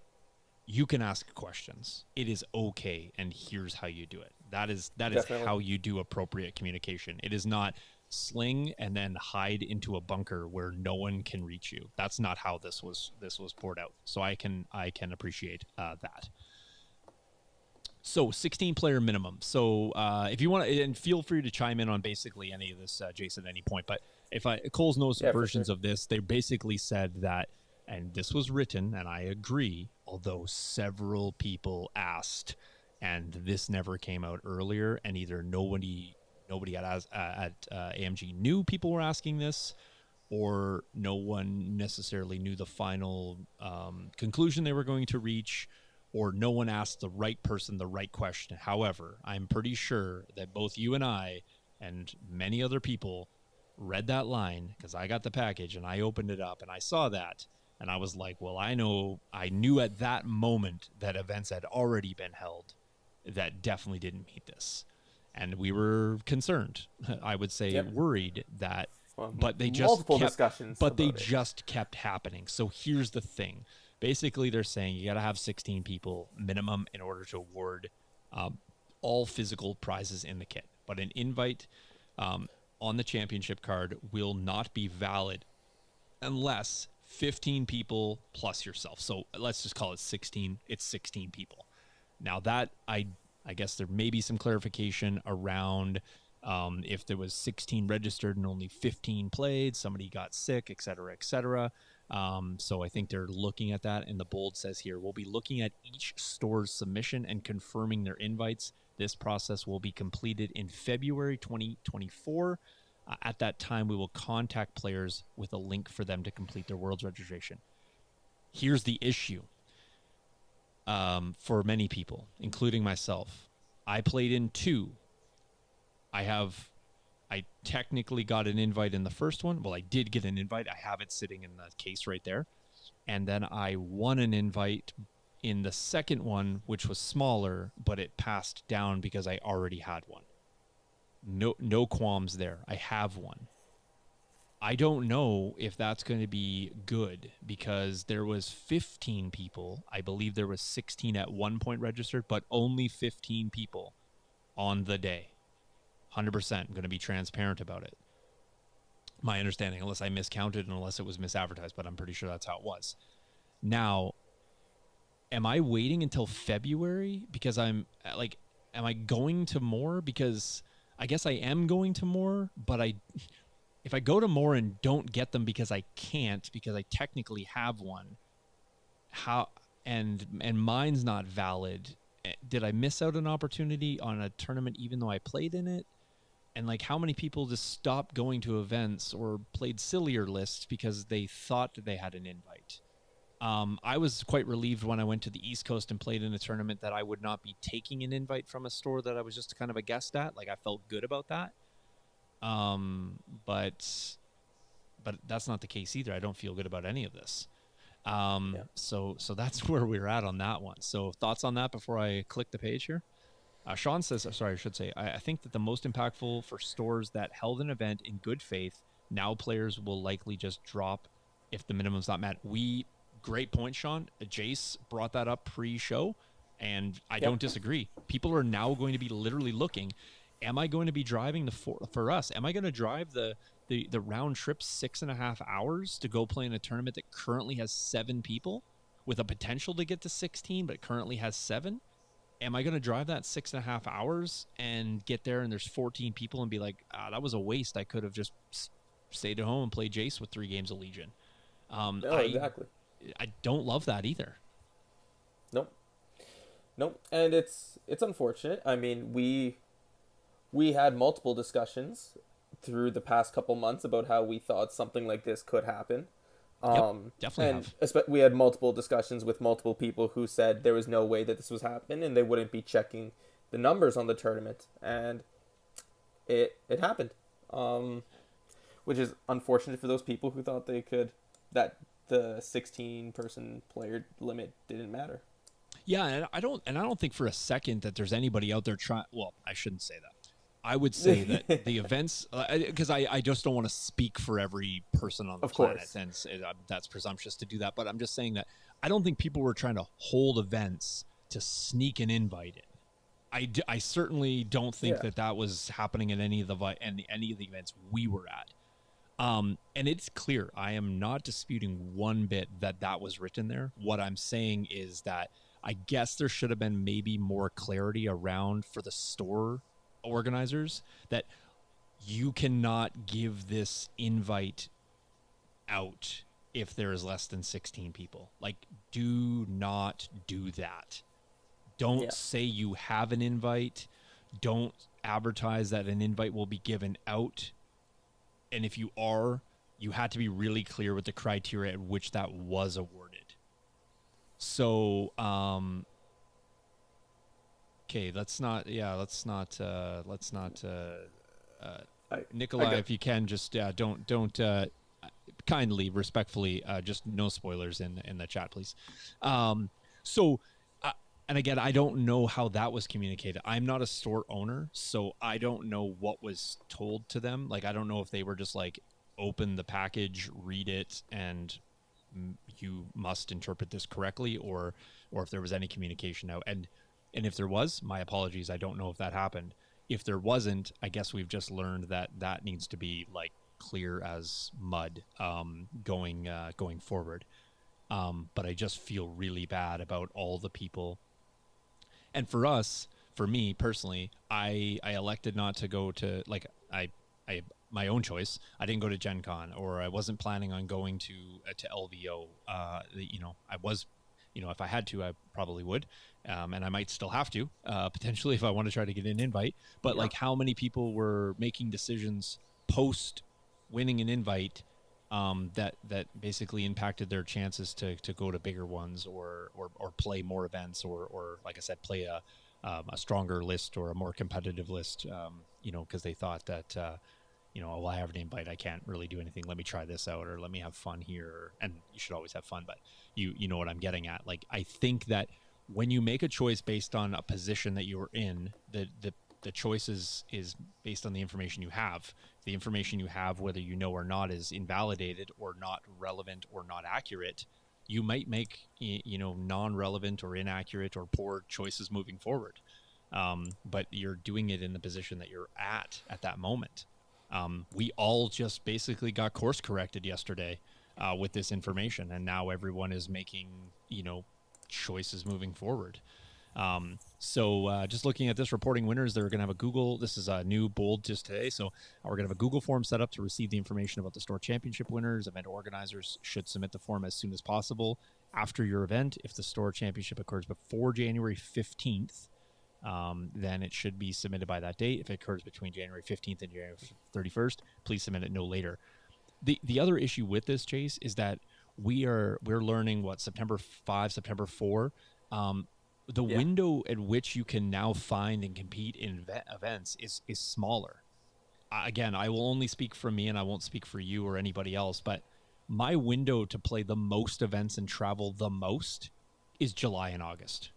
you can ask questions. It is okay, and here's how you do it. That is how you do appropriate communication. It is not sling and then hide into a bunker where no one can reach you. That's not how this was poured out. So I can appreciate that. So 16 player minimum. So if you want to, and feel free to chime in on basically any of this, Jason, at any point. But Cole's knows versions of this, they basically said that, and this was written, and I agree, although several people asked, and this never came out earlier, and either nobody at AMG knew people were asking this, or no one necessarily knew the final conclusion they were going to reach, or no one asked the right person the right question. However, I'm pretty sure that both you and I and many other people read that line because I got the package and I opened it up and I saw that. And I was like, well, I knew at that moment that events had already been held that definitely didn't meet this. And we were concerned, I would say worried that, Well, but they multiple discussions but they about it. just kept happening. So here's the thing. Basically, they're saying you got to have 16 people minimum in order to award all physical prizes in the kit. But an invite on the championship card will not be valid unless 15 people plus yourself. So let's just call it 16. It's 16 people. Now that I guess there may be some clarification around if there was 16 registered and only 15 played, somebody got sick, et cetera, et cetera. So I think they're looking at that. And the bold says here, we'll be looking at each store's submission and confirming their invites. This process will be completed in February 2024. At that time, we will contact players with a link for them to complete their Worlds registration. Here's the issue for many people, including myself. I played in 2. I technically got an invite in the first one. Well, I did get an invite. I have it sitting in the case right there. And then I won an invite in the second one, which was smaller, but it passed down because I already had one. No qualms there. I have one. I don't know if that's going to be good because there was 15 people. I believe there was 16 at one point registered, but only 15 people on the day. 100%. I'm going to be transparent about it. My understanding, unless I miscounted and unless it was misadvertised, but I'm pretty sure that's how it was. Now, am I waiting until February because am I going to more? Because I guess I am going to more, but if I go to more and don't get them because I can't, because I technically have one, and mine's not valid, did I miss out an opportunity on a tournament even though I played in it? And how many people just stopped going to events or played sillier lists because they thought that they had an invite? I was quite relieved when I went to the East Coast and played in a tournament that I would not be taking an invite from a store that I was just kind of a guest at. I felt good about that. But that's not the case either. I don't feel good about any of this. So that's where we're at on that one. So thoughts on that before I click the page here? Shawn says, sorry, I should say, I think that the most impactful for stores that held an event in good faith, now players will likely just drop if the minimum's not met. Great point, Shawn. Jace brought that up pre-show, and I don't disagree. People are now going to be literally looking, am I going to be driving for us? Am I going to drive the round trip 6.5 hours to go play in a tournament that currently has 7 people with a potential to get to 16, but currently has 7? Am I going to drive that 6.5 hours and get there and there's 14 people and be like, that was a waste. I could have just stayed at home and played Jace with 3 games of Legion. Exactly. I don't love that either. Nope. And it's unfortunate. I mean, we had multiple discussions through the past couple months about how we thought something like this could happen. Definitely and we had multiple discussions with multiple people who said there was no way that this was happening and they wouldn't be checking the numbers on the tournament, and it happened, which is unfortunate for those people who thought that the 16-person player limit didn't matter. Yeah, and I don't think for a second that there's anybody out there trying. Well, I shouldn't say that. I would say that the events, because I just don't want to speak for every person on the planet, and that's presumptuous to do that. But I'm just saying that I don't think people were trying to hold events to sneak an invite in. I certainly don't think that was happening at any of the events we were at. And it's clear. I am not disputing one bit that was written there. What I'm saying is that I guess there should have been maybe more clarity around for the store organizers that you cannot give this invite out if there is less than 16 people. Do not do that. Don't say you have an invite. Don't advertise that an invite will be given out. And if you had to be really clear with the criteria at which that was awarded. So, okay, let's not Nikolai, if you can, just don't kindly, respectfully, just no spoilers in the chat, please. So, and again, I don't know how that was communicated. I'm not a store owner, so I don't know what was told to them. Like, I don't know if they were just like, open the package, read it, and you must interpret this correctly, or if there was any communication out. And if there was, my apologies. I don't know if that happened. If there wasn't, I guess we've just learned that needs to be like clear as mud going forward. But I just feel really bad about all the people. And for me personally, I elected not to go to, like, I my own choice. I didn't go to Gen Con, or I wasn't planning on going to LVO. I was, if I had to, I probably would. And I might still have to, potentially, if I want to try to get an invite. But like, how many people were making decisions post winning an invite that basically impacted their chances to go to bigger ones, or play more events, or like I said, play a stronger list or a more competitive list, because they thought that, well, I have an invite, I can't really do anything. Let me try this out, or let me have fun here. And you should always have fun, but you know what I'm getting at. Like, I think that when you make a choice based on a position that you're in, the choice is based on the information you have. The information you have, whether you know or not, is invalidated or not relevant or not accurate. You might make, non-relevant or inaccurate or poor choices moving forward. But you're doing it in the position that you're at that moment. We all just basically got course corrected yesterday with this information, and now everyone is making, choices moving forward. So just looking at this, reporting winners, they're going to have a Google. This is a new bold just today. So we're going to have a Google form set up to receive the information about the store championship winners. Event organizers should submit the form as soon as possible after your event. If the store championship occurs before January 15th, then it should be submitted by that date. If it occurs between January 15th and January 31st, please submit it no later. The other issue with this, Jace, is that we're learning September 5, September 4. The window at which you can now find and compete in events is smaller. Again, I will only speak for me, and I won't speak for you or anybody else, but my window to play the most events and travel the most is July and August.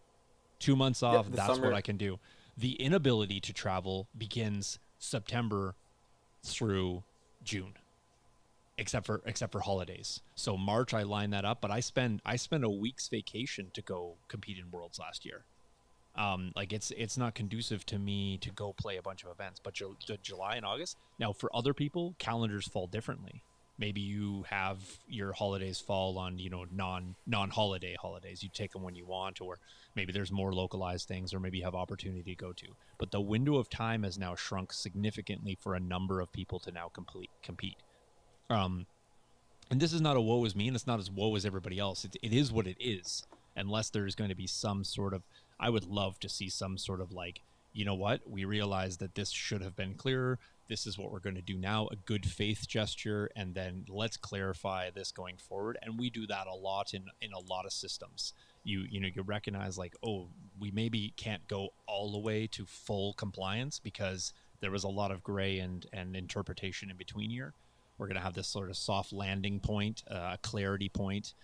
2 months off, that's summer. What I can do. The inability to travel begins September through June, except for holidays. So March, I line that up, but I spend a week's vacation to go compete in Worlds last year. Like, it's not conducive to me to go play a bunch of events. But July and August. Now, for other people, calendars fall differently. Maybe you have your holidays fall on, non-holiday holidays. You take them when you want, or maybe there's more localized things, or maybe you have opportunity to go to. But the window of time has now shrunk significantly for a number of people to now compete. And this is not a woe is me, and it's not as woe as everybody else. It is what it is, unless there's going to be some sort of, I would love to see some sort of like, you know what, we realize that this should have been clearer. This is what we're going to do now, a good faith gesture, and then let's clarify this going forward. And we do that a lot in a lot of systems. You recognize, like, oh, we maybe can't go all the way to full compliance because there was a lot of gray and interpretation in between here. We're going to have this sort of soft landing point, a clarity point.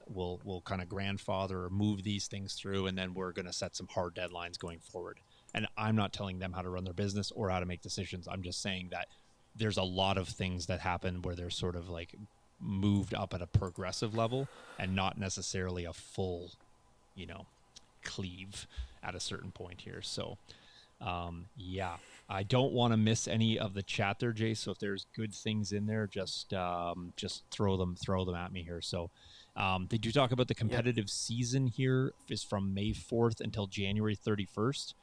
We'll kind of grandfather or move these things through, and then we're going to set some hard deadlines going forward. And I'm not telling them how to run their business or how to make decisions. I'm just saying that there's a lot of things that happen where they're sort of like moved up at a progressive level and not necessarily a full, cleave at a certain point here. So, I don't want to miss any of the chat there, Jay. So if there's good things in there, just throw them at me here. So they do talk about the competitive season here is from May 4th until January 31st.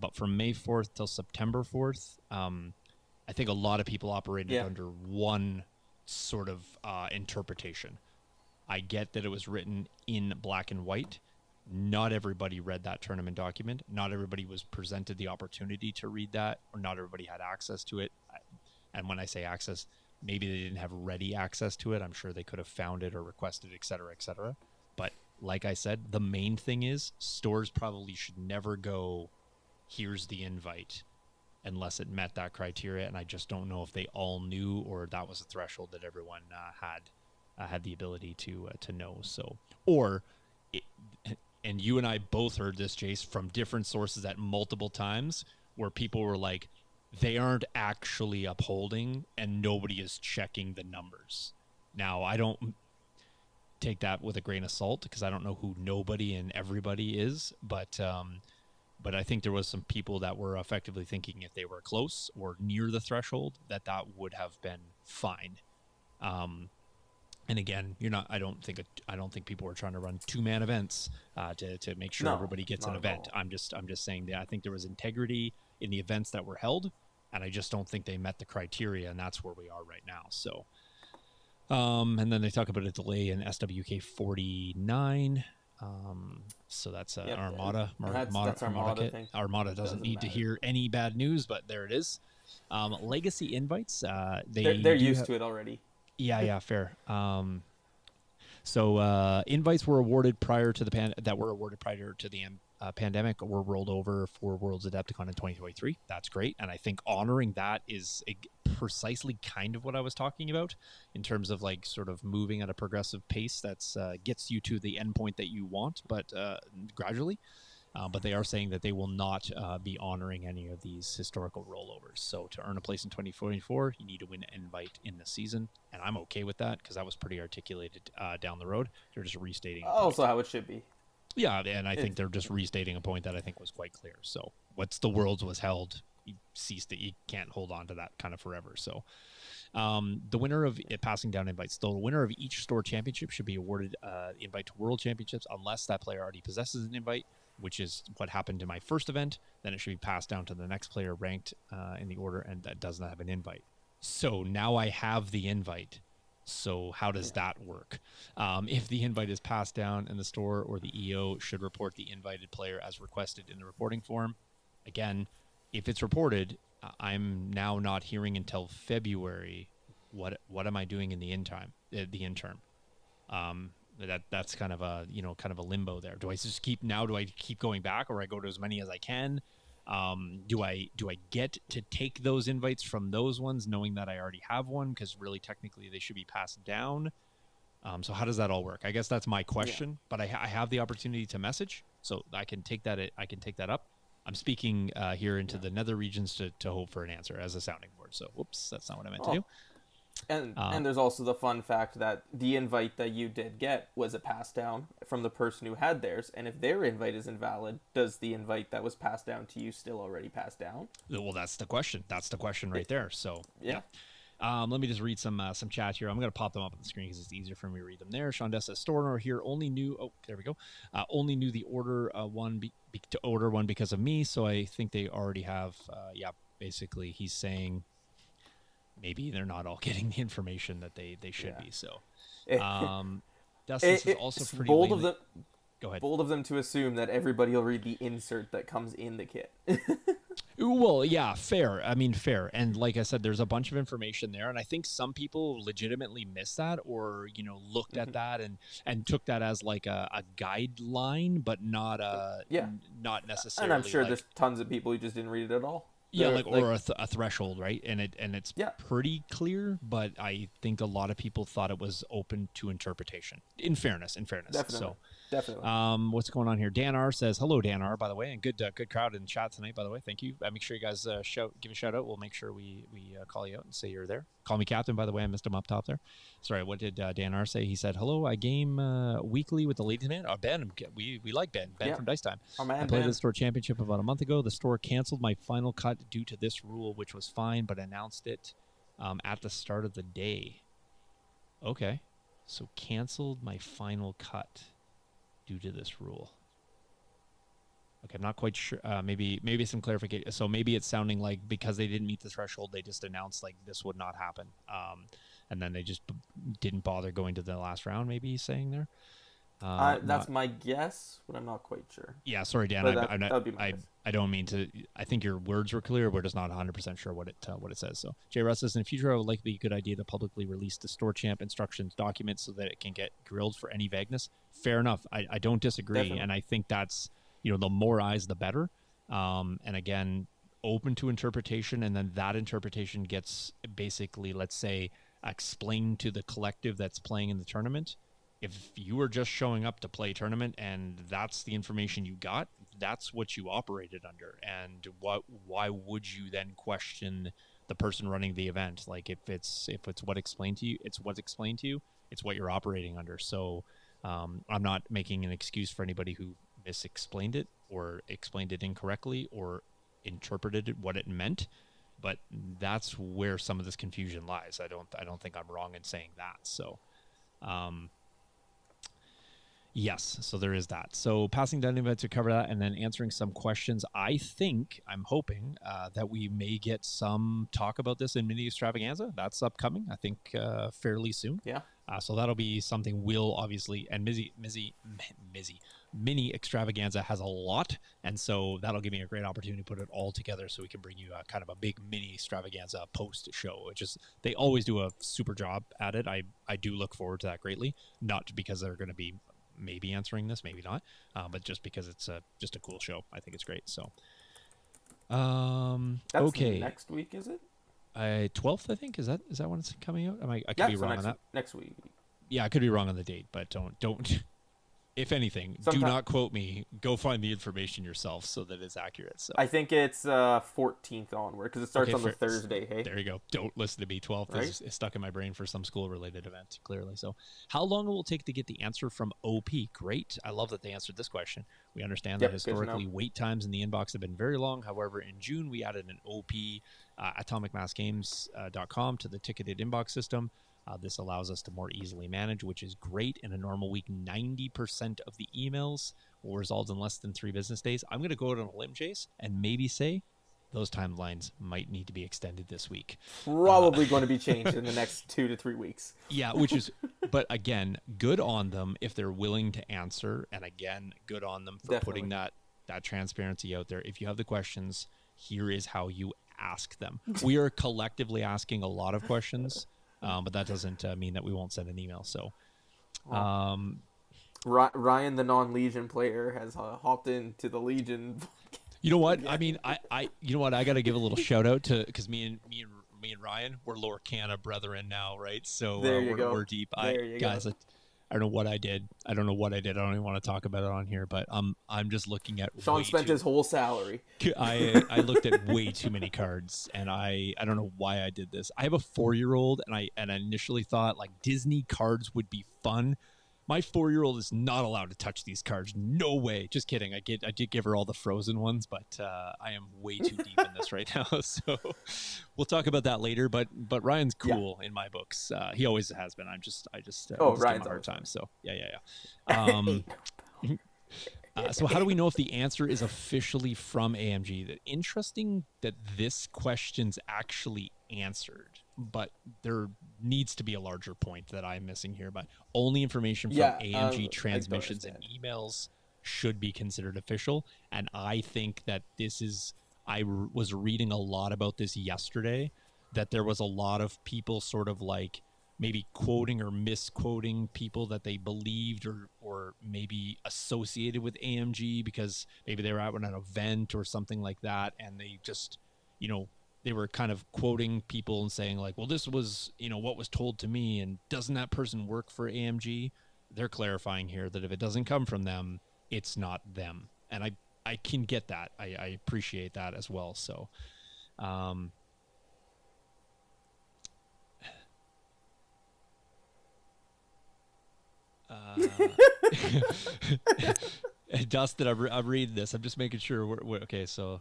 But from May 4th till September 4th, I think a lot of people operated under one sort of interpretation. I get that it was written in black and white. Not everybody read that tournament document. Not everybody was presented the opportunity to read that, or not everybody had access to it. And when I say access, maybe they didn't have ready access to it. I'm sure they could have found it or requested, et cetera, et cetera. But like I said, the main thing is stores probably should never go, here's the invite, unless it met that criteria. And I just don't know if they all knew or that was a threshold that everyone had the ability to know. So, or, it, and you and I both heard this, Jace, from different sources at multiple times where people were like, they aren't actually upholding and nobody is checking the numbers. Now, I don't take that with a grain of salt because I don't know who nobody and everybody is, but I think there was some people that were effectively thinking if they were close or near the threshold that would have been fine. And again, I don't think people were trying to run 2-man events to make sure everybody gets an event. I'm just saying that I think there was integrity in the events that were held, and I just don't think they met the criteria, and that's where we are right now. So, and then they talk about a delay in SWK 49. So that's Armada. That's Armada thing. Armada doesn't need to hear any bad news, but there it is. Legacy invites. They're used to it already. Yeah, fair. So invites were awarded prior to the pandemic were rolled over for Worlds Adepticon in 2023. That's great, and I think honoring that is precisely kind of what I was talking about in terms of like sort of moving at a progressive pace that's gets you to the endpoint that you want, but gradually. But they are saying that they will not be honoring any of these historical rollovers. So to earn a place in 2044, you need to win an invite in the season. And I'm okay with that because that was pretty articulated down the road. They're just restating. Also how it should be. Yeah, and I think they're just restating a point that I think was quite clear. So once the Worlds was held, you ceased it. You can't hold on to that kind of forever. So the winner of passing down invites, the winner of each store championship should be awarded invite to World Championships unless that player already possesses an invite, which is what happened in my first event. Then it should be passed down to the next player ranked in the order and that does not have an invite. So now I have the invite. So how does that work? If the invite is passed down and the store or the EO should report the invited player as requested in the reporting form. Again, if it's reported, I'm now not hearing until February. What am I doing in the interim? That's kind of a limbo there. Do I keep going back, or I go to as many as I can? Do I get to take those invites from those ones knowing that I already have one, because really technically they should be passed down? So how does that all work? I guess that's my question, but I have the opportunity to message, so I can take that up. I'm speaking here into the nether regions to hope for an answer as a sounding board. So whoops, that's not what I meant to do. And there's also the fun fact that the invite that you did get was a pass down from the person who had theirs, and if their invite is invalid, does the invite that was passed down to you still already pass down? Well, that's the question. That's the question right there. So yeah. Let me just read some chat here. I'm going to pop them up on the screen because it's easier for me to read them there. Sean Dessa, store owner here only knew. Oh, there we go. Only knew the order to order one because of me. So I think they already have. Basically, he's saying maybe they're not all getting the information that they should be. So, Dustin is also pretty bold of them. Go ahead. Bold of them to assume that everybody will read the insert that comes in the kit. Well, yeah, fair. I mean, fair. And like I said, there's a bunch of information there, and I think some people legitimately missed that, or looked at that and took that as like a guideline, but not not necessarily. And I'm sure there's tons of people who just didn't read it at all. Yeah, or a threshold, right? And it's pretty clear, but I think a lot of people thought it was open to interpretation. In fairness. Definitely. What's going on here? Dan R says, "Hello, Dan R. By the way, and good crowd in the chat tonight. By the way, thank you. Make sure you guys give a shout out. We'll make sure we call you out and say you're there. Call me Captain. By the way, I missed him up top there. Sorry. What did Dan R say? He said, "Hello, I game weekly with the ladies man. Ben, we like Ben from Dice Time. I played the store championship about a month ago. The store canceled my final cut due to this rule, which was fine, but announced it at the start of the day. Okay, so canceled my final cut due to this rule. Okay, I'm not quite sure. Maybe some clarification. So maybe it's sounding like because they didn't meet the threshold, they just announced like this would not happen, and then they just didn't bother going to the last round. Maybe he's saying there. That's my guess, but I'm not quite sure. Yeah, sorry, Dan. That would be my guess. I don't mean to. I think your words were clear. We're just not 100% sure what it says. So, Jay Russ says, in the future, it would likely be a good idea to publicly release the store champ instructions document so that it can get grilled for any vagueness. Fair enough. I don't disagree, Definitely. And I think that's the more eyes, the better. And again, open to interpretation, and then that interpretation gets basically, let's say, explained to the collective that's playing in the tournament. If you were just showing up to play tournament and that's the information you got, that's what you operated under. And why would you then question the person running the event? Like if it's what explained to you, it's what's explained to you. It's what you're operating under. So I'm not making an excuse for anybody who misexplained it or explained it incorrectly or interpreted it what it meant, but that's where some of this confusion lies. I don't think I'm wrong in saying that. So yes, so there is that. So passing down the event to cover that and then answering some questions. I'm hoping that we may get some talk about this in Mini Extravaganza. That's upcoming, I think, fairly soon. Yeah. So that'll be something we'll obviously, and Mini Extravaganza has a lot, and so that'll give me a great opportunity to put it all together so we can bring you kind of a big Mini Extravaganza post show. Which is, they always do a super job at it. I do look forward to that greatly, not because they're going to be maybe answering this, maybe not, but just because it's just a cool show. I think it's great. So That's okay, next week, is it? 12th, I think. Is that when it's coming out? I could be wrong on that. Next week. Yeah, I could be wrong on the date, but don't. If anything, do not quote me. Go find the information yourself so that it's accurate. So I think it's 14th onward because it starts on the Thursday. Hey, there you go. Don't listen to me. 12th right? is stuck in my brain for some school-related event, clearly. So how long will it take to get the answer from OP? Great. I love that they answered this question. We understand that historically wait times in the inbox have been very long. However, in June, we added an OP, atomicmassgames.com, to the ticketed inbox system. This allows us to more easily manage, which is great. In a normal week, 90% of the emails will resolve in less than 3 business days. I'm going to go out on a limb, Jace, and maybe say those timelines might need to be extended this week. Probably going to be changed in the next 2 to 3 weeks. Yeah, which is, but again, good on them if they're willing to answer. And again, good on them for putting that transparency out there. If you have the questions, here is how you ask them. We are collectively asking a lot of questions. But that doesn't mean that we won't send an email. So, Ryan, the non-Legion player, has hopped into the Legion. You know what? I mean, I you know what? I got to give a little shout out to, because me and Ryan, we're Lower Canada brethren now, right? So we're deep. Guys, I don't know what I did. I don't even want to talk about it on here, but I'm just looking at Shawn spent his whole salary. I looked at way too many cards, and I don't know why I did this. I have a 4-year-old, and I initially thought like Disney cards would be fun. My 4-year-old is not allowed to touch these cards. No way. Just kidding. I did give her all the Frozen ones, but I am way too deep in this right now. So we'll talk about that later. But Ryan's cool in my books. He always has been. I just Ryan's give him a hard time. So yeah. So how do we know if the answer is officially from AMG? Interesting that this question's actually answered, but there needs to be a larger point that I'm missing here. But only information from AMG transmissions and emails should be considered official. And I think that I was reading a lot about this yesterday, that there was a lot of people sort of like maybe quoting or misquoting people that they believed or maybe associated with AMG because maybe they were at an event or something like that, and they just, they were kind of quoting people and saying like, well, this was, what was told to me, and doesn't that person work for AMG? They're clarifying here that if it doesn't come from them, it's not them. And I can get that. I appreciate that as well. So, Dustin, I'm reading this. I'm just making sure we're okay. So,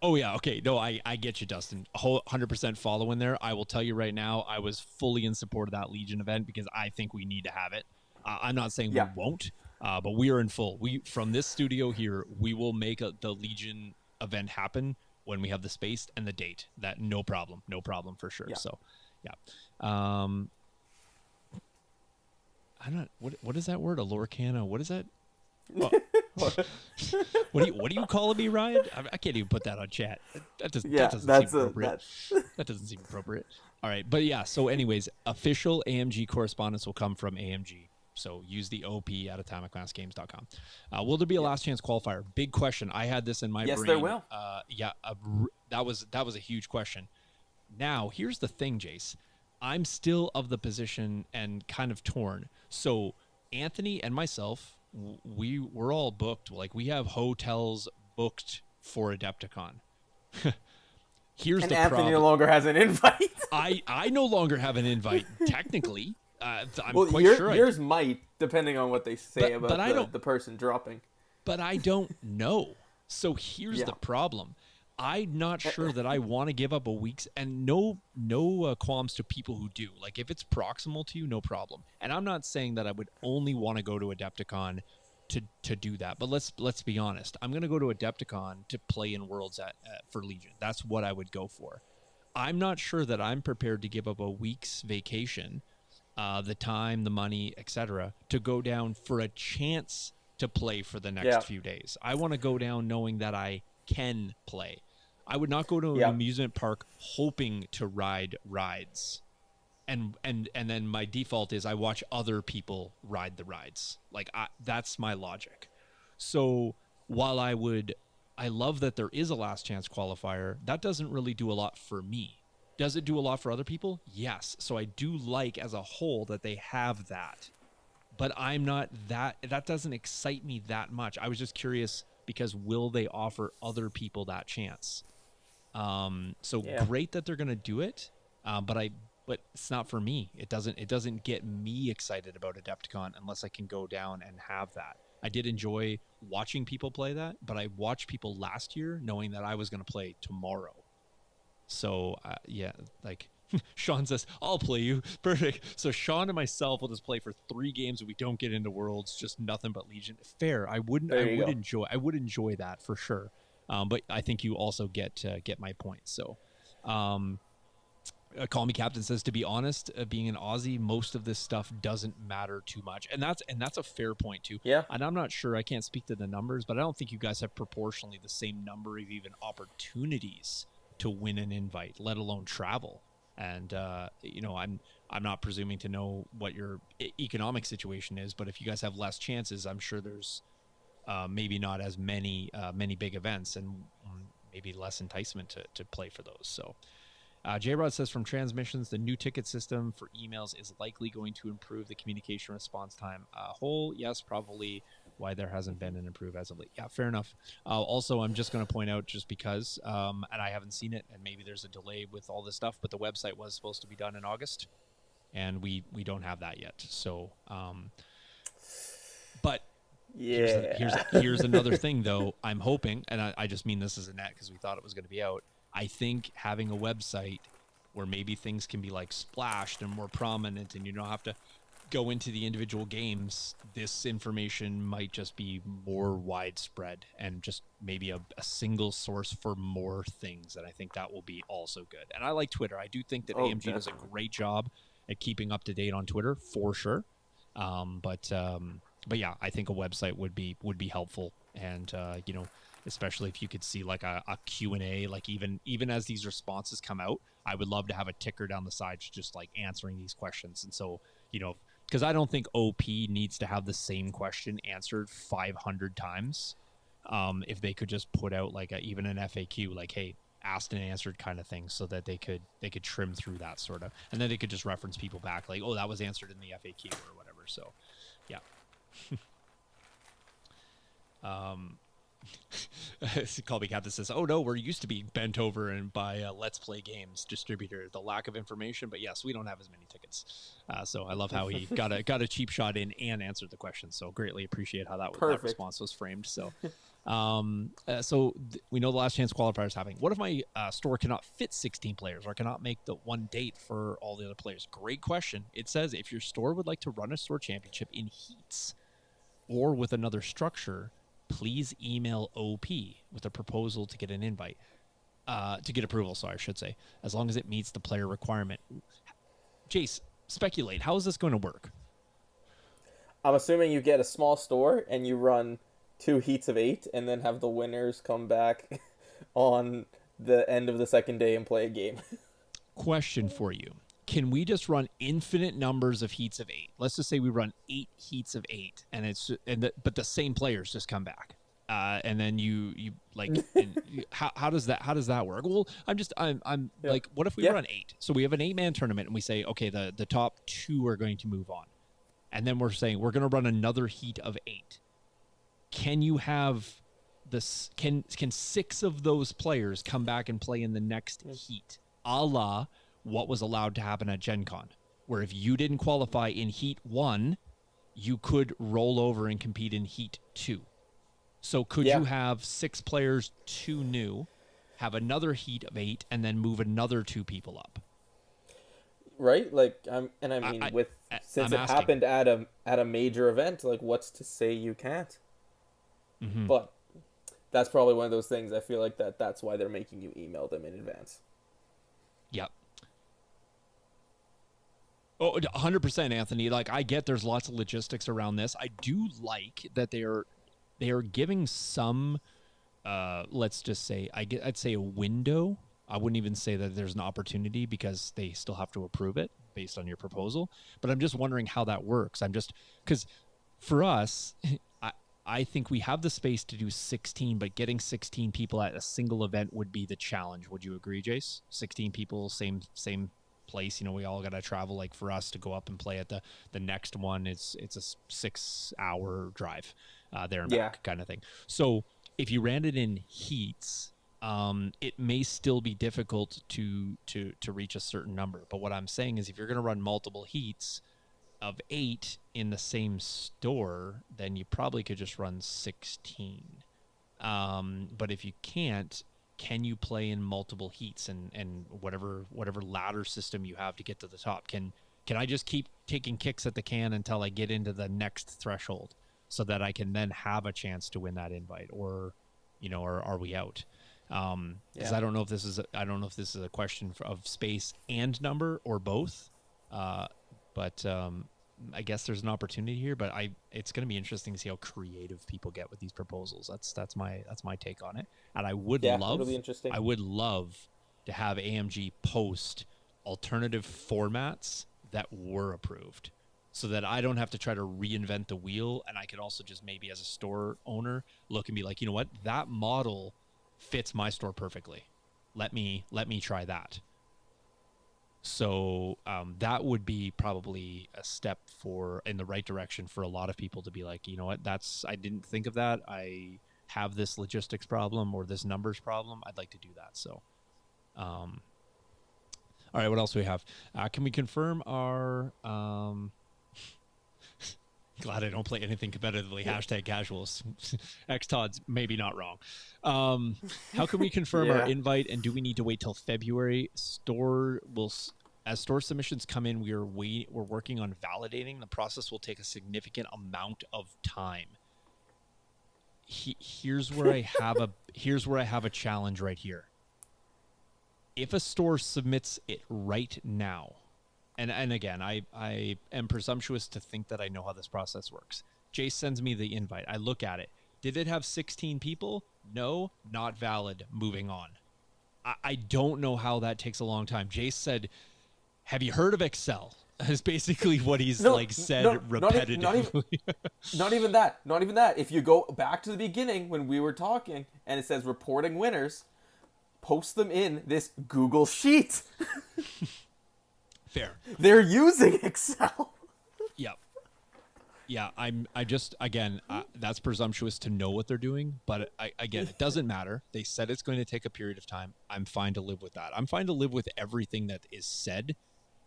oh yeah, okay. No, I get you, Dustin. 100% following there. I will tell you right now, I was fully in support of that Legion event because I think we need to have it. I'm not saying we won't, but we are in full. From this studio here, we will make the Legion event happen when we have the space and the date. That no problem for sure. Yeah. So, yeah. I'm not. What is that word? A Lorcana? What is that? Oh. What are you calling me, Ryan? I can't even put that on chat. That doesn't seem appropriate. That doesn't seem appropriate. All right, but yeah. So, anyways, official AMG correspondence will come from AMG. So use the OP at atomicmassgames.com. Will there be a last chance qualifier? Big question. I had this in my Yes, brain. there will. That was a huge question. Now, here's the thing, Jace. I'm still of the position and kind of torn. So Anthony and myself, we're all booked. Like, we have hotels booked for Adepticon. Here's And the Anthony problem. no longer has an invite. I no longer have an invite, technically. I'm quite sure yours might, depending on what they say about the person dropping. But I don't know. So here's the problem. I'm not sure that I want to give up a week's, and no qualms to people who do. Like, if it's proximal to you, no problem. And I'm not saying that I would only want to go to Adepticon to do that. But let's be honest. I'm going to go to Adepticon to play in Worlds for Legion. That's what I would go for. I'm not sure that I'm prepared to give up a week's vacation, the time, the money, etc., to go down for a chance to play for the next few days. I want to go down knowing that I can play. I would not go to an amusement park hoping to ride rides. And then my default is I watch other people ride the rides. Like, that's my logic. So while I love that there is a last chance qualifier, that doesn't really do a lot for me. Does it do a lot for other people? Yes. So I do like as a whole that they have that. But I'm not that doesn't excite me that much. I was just curious because will they offer other people that chance? Great that they're going to do it. But it's not for me. It doesn't get me excited about Adepticon unless I can go down and have that. I did enjoy watching people play that, but I watched people last year knowing that I was going to play tomorrow. So Shawn says, I'll play you. Perfect. So Shawn and myself will just play for 3 games and we don't get into Worlds, just nothing but Legion. Fair. I would enjoy that for sure. But I think you also get my point. So, Call Me Captain says, to be honest, being an Aussie, most of this stuff doesn't matter too much. And that's a fair point too. Yeah. And I'm not sure, I can't speak to the numbers, but I don't think you guys have proportionally the same number of even opportunities to win an invite, let alone travel. And, I'm not presuming to know what your economic situation is, but if you guys have less chances, I'm sure there's maybe not as many big events and maybe less enticement to play for those. So J-Rod says, from transmissions, the new ticket system for emails is likely going to improve the communication response time. Yes, probably why there hasn't been an improve as of late. Yeah, fair enough. Also, I'm just going to point out, just because, and I haven't seen it, and maybe there's a delay with all this stuff, but the website was supposed to be done in August, and we don't have that yet. So, but here's another thing, though. I'm hoping, and I just mean this as a net because we thought it was going to be out. I think having a website where maybe things can be like splashed and more prominent and you don't have to go into the individual games, this information might just be more widespread and just maybe a single source for more things. And I think that will be also good. And I like Twitter. I do think that AMG does a great job at keeping up to date on Twitter for sure. But yeah, I think a website would be helpful. And, especially if you could see like a Q&A, like even as these responses come out, I would love to have a ticker down the side just like answering these questions. And so, because I don't think OP needs to have the same question answered 500 times. If they could just put out like even an FAQ, like, hey, asked and answered kind of thing, so that they could trim through that sort of, and then they could just reference people back like, oh, that was answered in the FAQ or whatever. So, yeah. Call Me Captain says, oh no, we're used to being bent over and by Let's Play Games distributor, the lack of information, but yes, we don't have as many tickets. So I love how he got a cheap shot in and answered the question. So greatly appreciate how that response was framed. So we know the last chance qualifier is happening. What if my store cannot fit 16 players or cannot make the one date for all the other players? Great question. It says, if your store would like to run a store championship in heats or with another structure, please email OP with a proposal to get an invite, to get approval, I should say, as long as it meets the player requirement. Jace, speculate. How is this going to work? I'm assuming you get a small store and you run 2 heats of 8 and then have the winners come back on the end of the second day and play a game. Question for you. can we just run infinite numbers of heats of 8? Let's just say we run 8 heats of 8, but the same players just come back. And then you like, how does that work? Well, I'm Yeah. like, what if we run 8? So we have an 8-man tournament and we say, okay, the top 2 are going to move on. And then we're saying we're going to run another heat of 8. Can you have this? Can 6 of those players come back and play in the next heat, a la what was allowed to happen at Gen Con, where if you didn't qualify in heat 1, you could roll over and compete in heat 2. So could you have 6 players, 2 new, have another heat of 8, and then move another 2 people up? Right? Like, since it happened at a major event, like, what's to say you can't? Mm-hmm. But that's probably one of those things. I feel like that's why they're making you email them in advance. Yep. Oh, 100%, Anthony. Like, I get there's lots of logistics around this. I do like that they are giving some, let's just say, I'd say a window. I wouldn't even say that there's an opportunity because they still have to approve it based on your proposal. But I'm just wondering how that works. Because for us, I think we have the space to do 16, but getting 16 people at a single event would be the challenge. Would you agree, Jace? 16 people, same place. You know, we all got to travel. Like for us to go up and play at the next one, it's a 6-hour drive there and back kind of thing. So if you ran it in heats, it may still be difficult to reach a certain number. But what I'm saying is if you're going to run multiple heats of 8 in the same store, then you probably could just run 16. But if you can't, can you play in multiple heats and whatever ladder system you have to get to the top? Can I just keep taking kicks at the can until I get into the next threshold so that I can then have a chance to win that invite, or are we out? Because I don't know if this is a question of space and number or both. But I guess there's an opportunity here. But it's going to be interesting to see how creative people get with these proposals. That's my take on it. And I would love to have AMG post alternative formats that were approved, so that I don't have to try to reinvent the wheel, and I can also just maybe as a store owner look and be like, you know what, that model fits my store perfectly. Let me try that. So that would be probably a step in the right direction for a lot of people to be like, you know what, I didn't think of that. I have this logistics problem or this numbers problem. I'd like to do that. So, all right, what else do we have? Can we confirm our, glad I don't play anything competitively, #casuals. X-Todd's maybe not wrong. How can we confirm our invite, and do we need to wait till February? As store submissions come in, we're working on validating. The process will take a significant amount of time. Here's where I have a challenge right here. If a store submits it right now, and again, I am presumptuous to think that I know how this process works. Jace sends me the invite. I look at it. Did it have 16 people? No, not valid. Moving on. I don't know how that takes a long time. Jace said, have you heard of Excel? Is basically what he's said repetitively. Not even that. If you go back to the beginning when we were talking and it says reporting winners, post them in this Google Sheet. Fair. They're using Excel. Yep. Yeah, that's presumptuous to know what they're doing, but again, it doesn't matter. They said it's going to take a period of time. I'm fine to live with that. I'm fine to live with everything that is said.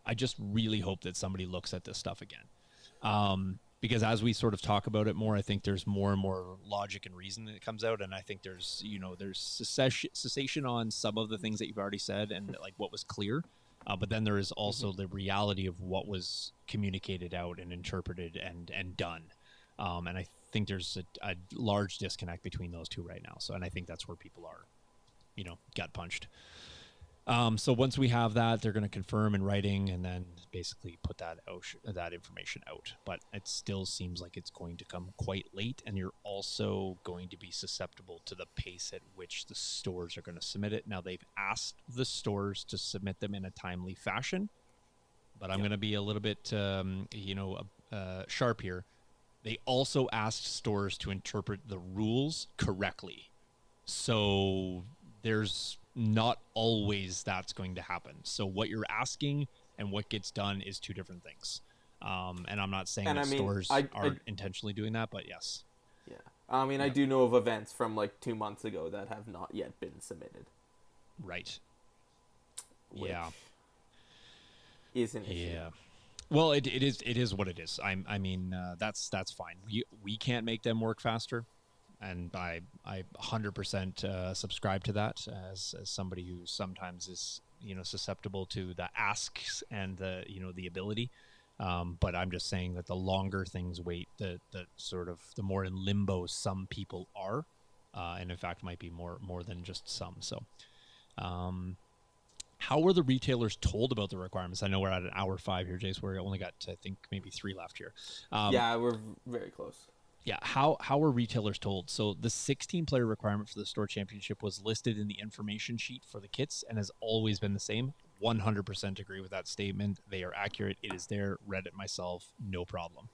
I just really hope that somebody looks at this stuff again. Because as we sort of talk about it more, I think there's more and more logic and reason that comes out. And I think there's cessation on some of the things that you've already said and like what was clear. But then there is also the reality of what was communicated out and interpreted and done. And I think there's a large disconnect between those two right now. So, and I think that's where people are, gut punched. So once we have that, they're going to confirm in writing and then basically put that information out. But it still seems like it's going to come quite late, and you're also going to be susceptible to the pace at which the stores are going to submit it. Now, they've asked the stores to submit them in a timely fashion. but I'm going to be a little bit, sharp here. They also asked stores to interpret the rules correctly. So there's not always that's going to happen. So what you're asking and what gets done is two different things. And I'm not saying that stores are intentionally doing that, but yes. Yeah. I do know of events from like 2 months ago that have not yet been submitted. Right. Which yeah. is an issue. Yeah. Well, it is what it is. That's fine. We can't make them work faster, and I 100% subscribe to that as somebody who sometimes is susceptible to the asks and the ability. But I'm just saying that the longer things wait, the more in limbo some people are, and in fact might be more than just some. So, how were the retailers told about the requirements? I know we're at an hour 5 here, Jace. We only got, I think, maybe 3 left here. Yeah, we're very close. Yeah, how were retailers told? So the 16-player requirement for the store championship was listed in the information sheet for the kits and has always been the same. 100% agree with that statement. They are accurate. It is there. Read it myself. No problem.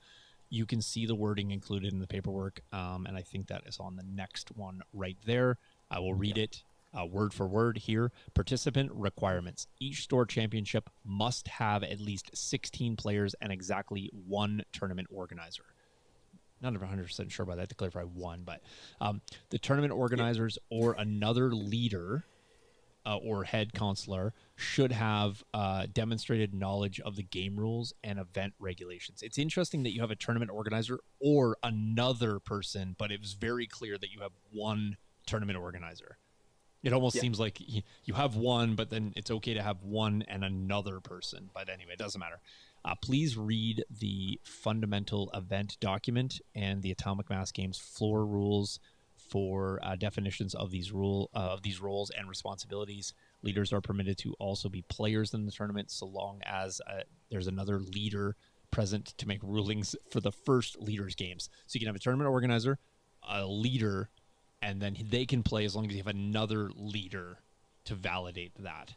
You can see the wording included in the paperwork, and I think that is on the next one right there. I will read it. Word for word here. Participant requirements. Each store championship must have at least 16 players and exactly one tournament organizer. Not 100% sure about that to clarify one, but the tournament organizers or another leader or head counselor should have demonstrated knowledge of the game rules and event regulations. It's interesting that you have a tournament organizer or another person, but it was very clear that you have one tournament organizer. It almost seems like you have one, but then it's okay to have one and another person. But anyway, it doesn't matter. Please read the fundamental event document and the Atomic Mass Games floor rules for definitions of these roles and responsibilities. Leaders are permitted to also be players in the tournament, so long as there's another leader present to make rulings for the first leaders' games. So you can have a tournament organizer, a leader, and then they can play as long as you have another leader to validate that.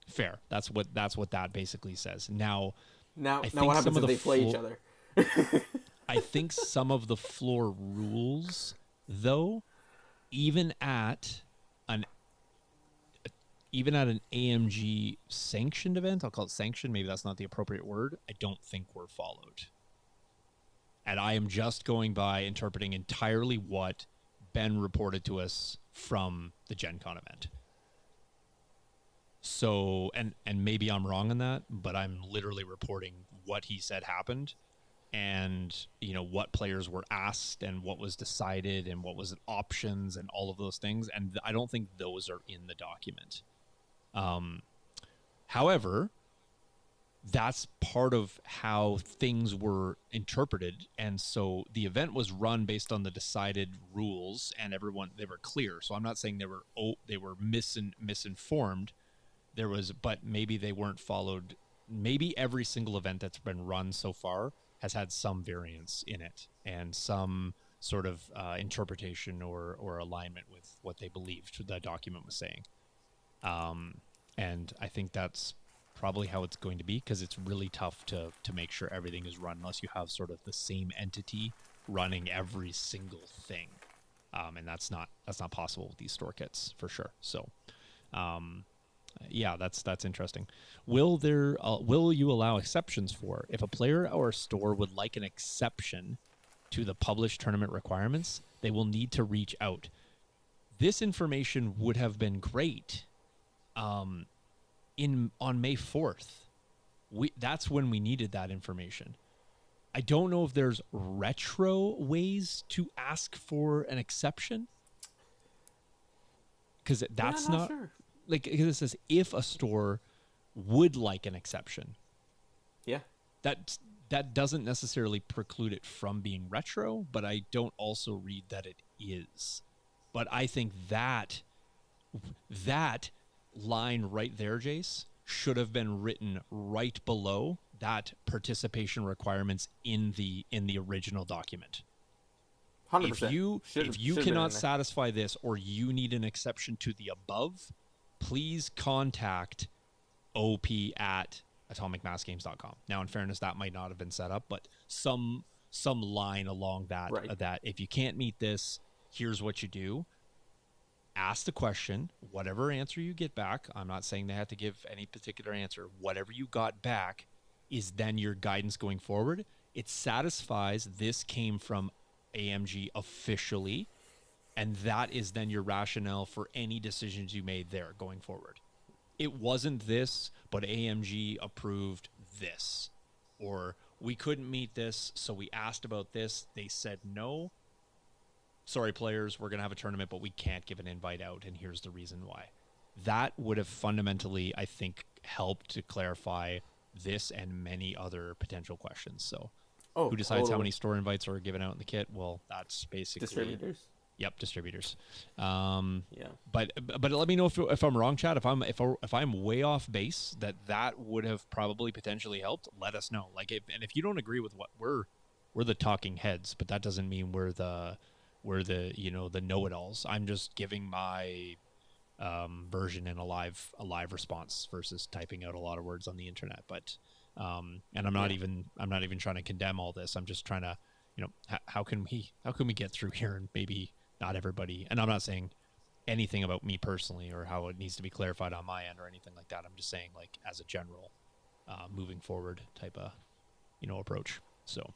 Fair. That's what that basically says. Now what happens if they play each other? I think some of the floor rules, though, even at an AMG sanctioned event, I'll call it sanctioned, maybe that's not the appropriate word, I don't think were followed. And I am just going by interpreting entirely what Ben reported to us from the Gen Con event. So, and maybe I'm wrong on that, but I'm literally reporting what he said happened and, what players were asked and what was decided and what was options and all of those things. And I don't think those are in the document. However, that's part of how things were interpreted. And so the event was run based on the decided rules and they were clear. So I'm not saying they were misinformed. But maybe they weren't followed. Maybe every single event that's been run so far has had some variance in it and some sort of interpretation or alignment with what they believed the document was saying. And I think that's probably how it's going to be, because it's really tough to make sure everything is run unless you have sort of the same entity running every single thing. And that's not possible with these store kits for sure. So, yeah, that's interesting. Will you allow exceptions for if a player or a store would like an exception to the published tournament requirements? They will need to reach out. This information would have been great on May 4th. That's when we needed that information. I don't know if there's retro ways to ask for an exception, because that's not sure. Like it says if a store would like an exception. Yeah. That doesn't necessarily preclude it from being retro, but I don't also read that it is. But I think that line right there, Jace, should have been written right below that participation requirements in the original document. 100%. If you cannot satisfy this, or you need an exception to the above, please contact OP at atomicmassgames.com. Now, in fairness, that might not have been set up, but some line along that, Right. that if you can't meet this, here's what you do. Ask the question, whatever answer you get back. I'm not saying they had to give any particular answer. Whatever you got back is then your guidance going forward. It satisfies this came from AMG officially, and that is then your rationale for any decisions you made there going forward. It wasn't this, but AMG approved this. Or we couldn't meet this, so we asked about this. They said no. Sorry, players, we're going to have a tournament, but we can't give an invite out, and here's the reason why. That would have fundamentally, I think, helped to clarify this and many other potential questions. So who decides how many store invites are given out in the kit? Well, that's basically... Distributors. Yep, distributors. Yeah. But let me know if I'm wrong, Chad. If I'm way off base, that would have probably potentially helped. Let us know. Like, if you don't agree with what we're the talking heads, but that doesn't mean we're the the know-it-alls. I'm just giving my version in a live response versus typing out a lot of words on the internet. But and I'm not even trying to condemn all this. I'm just trying to, how can we get through here, and maybe not everybody. And I'm not saying anything about me personally or how it needs to be clarified on my end or anything like that. I'm just saying, like, as a general moving forward type of approach. So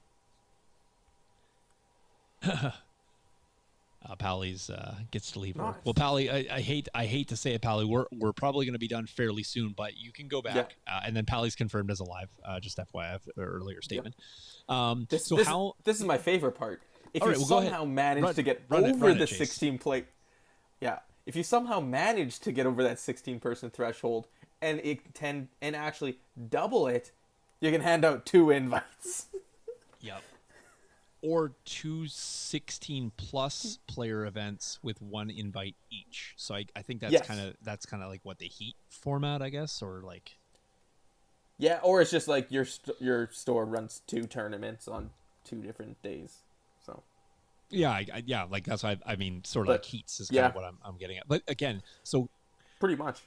Pally's gets to leave work. Well, Pally, I hate to say it, Pally. We're probably going to be done fairly soon, but you can go back. And then Pally's confirmed as a live. Just FYI, earlier statement. This is my favorite part. If you somehow manage to get over the 16 play, if you somehow manage to get over that 16 person threshold and actually double it, you can hand out 2 invites. Yep. Or 2 16-plus player events with 1 invite each. So I think that's kind of like what the Heat format, I guess, or like. Yeah, or it's just like your store runs 2 tournaments on 2 different days. So. Yeah, like that's what I mean. Sort of like Heats is kind of what I'm getting at. But again, so. Pretty much.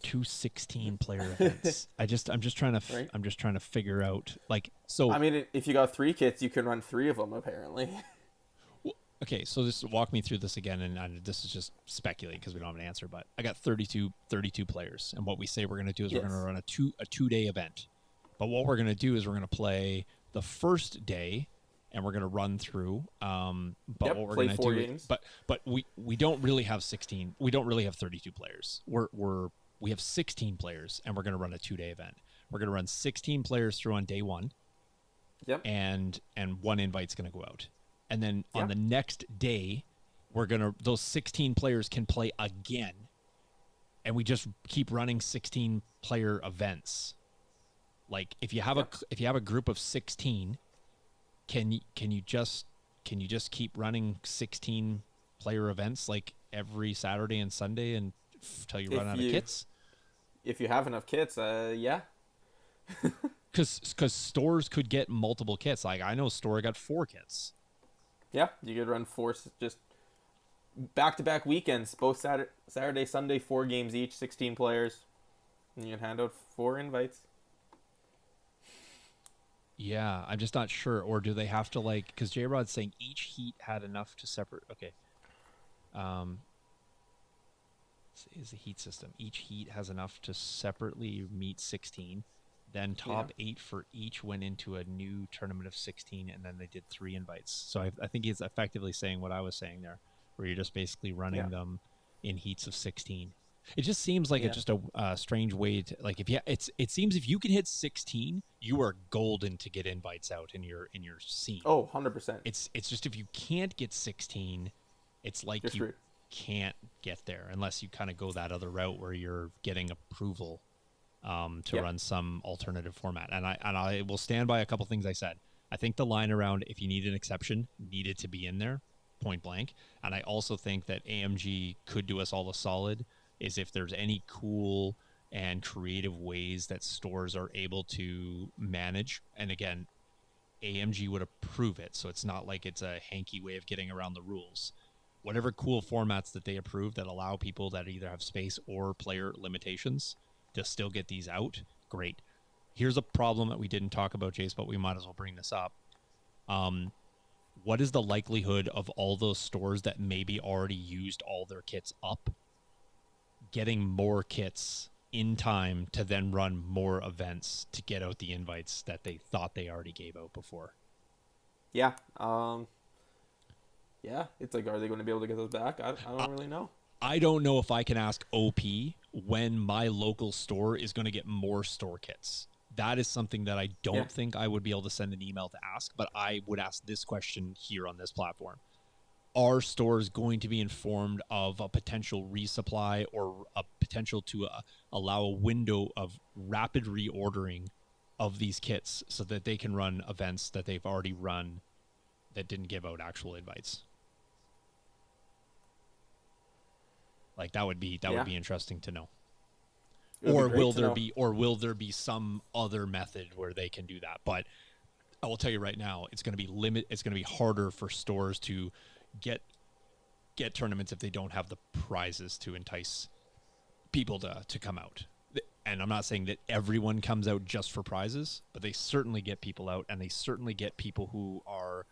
2 16-player events. I'm just trying to figure out, like, so. I mean, if you got 3 kits, you can run 3 of them apparently. Well, okay, so just walk me through this again, and this is just speculating because we don't have an answer. But I got 32 players, and what we say we're going to do is we're going to run a 2-day event. But what we're going to do is we're going to play the first day, and we're going to run through. But what we're going to do, games. But we don't really have 16. We don't really have 32 players. We have 16 players, and we're going to run a 2-day event. We're going to run 16 players through on day 1. Yep. And 1 invite's going to go out. And then on the next day, those 16 players can play again. And we just keep running 16 player events. Like, if you have a group of 16, can you just keep running 16 player events like every Saturday and Sunday until you run out of kits? If you have enough kits, yeah. Because stores could get multiple kits. Like, I know a store got 4 kits. Yeah, you could run 4 just back-to-back weekends, both Saturday, Sunday, 4 games each, 16 players, and you can hand out 4 invites. Yeah, I'm just not sure. Or do they have to, like, because J-Rod's saying each heat had enough to separate. Okay. Is the heat system. Each heat has enough to separately meet 16. Then top 8 for each went into a new tournament of 16, and then they did 3 invites. So I think he's effectively saying what I was saying there, where you're just basically running them in heats of 16. It just seems like it's just a strange way to, like, it seems if you can hit 16, you are golden to get invites out in your scene. Oh, 100%. It's just if you can't get 16, it's like you can't get there unless you kind of go that other route where you're getting approval to run some alternative format. And I will stand by a couple things I said. I think the line around if you need an exception needed to be in there, point blank. And I also think that AMG could do us all a solid is if there's any cool and creative ways that stores are able to manage. And again, AMG would approve it, so it's not like it's a hanky way of getting around the rules. Whatever cool formats that they approve that allow people that either have space or player limitations, to still get these out, great. Here's a problem that we didn't talk about, Jace, but we might as well bring this up. What is the likelihood of all those stores that maybe already used all their kits up getting more kits in time to then run more events to get out the invites that they thought they already gave out before? Yeah. Yeah. It's like, are they going to be able to get those back? I don't really know. I don't know if I can ask OP when my local store is going to get more store kits. That is something that I don't think I would be able to send an email to ask, but I would ask this question here on this platform. Are stores going to be informed of a potential resupply or a potential to allow a window of rapid reordering of these kits so that they can run events that they've already run that didn't give out actual invites? Like that would be interesting to know. Or will there be some other method where they can do that? But I will tell you right now, it's going to be harder for stores to get tournaments if they don't have the prizes to entice people to come out. And I'm not saying that everyone comes out just for prizes, but they certainly get people out, and they certainly get people who are,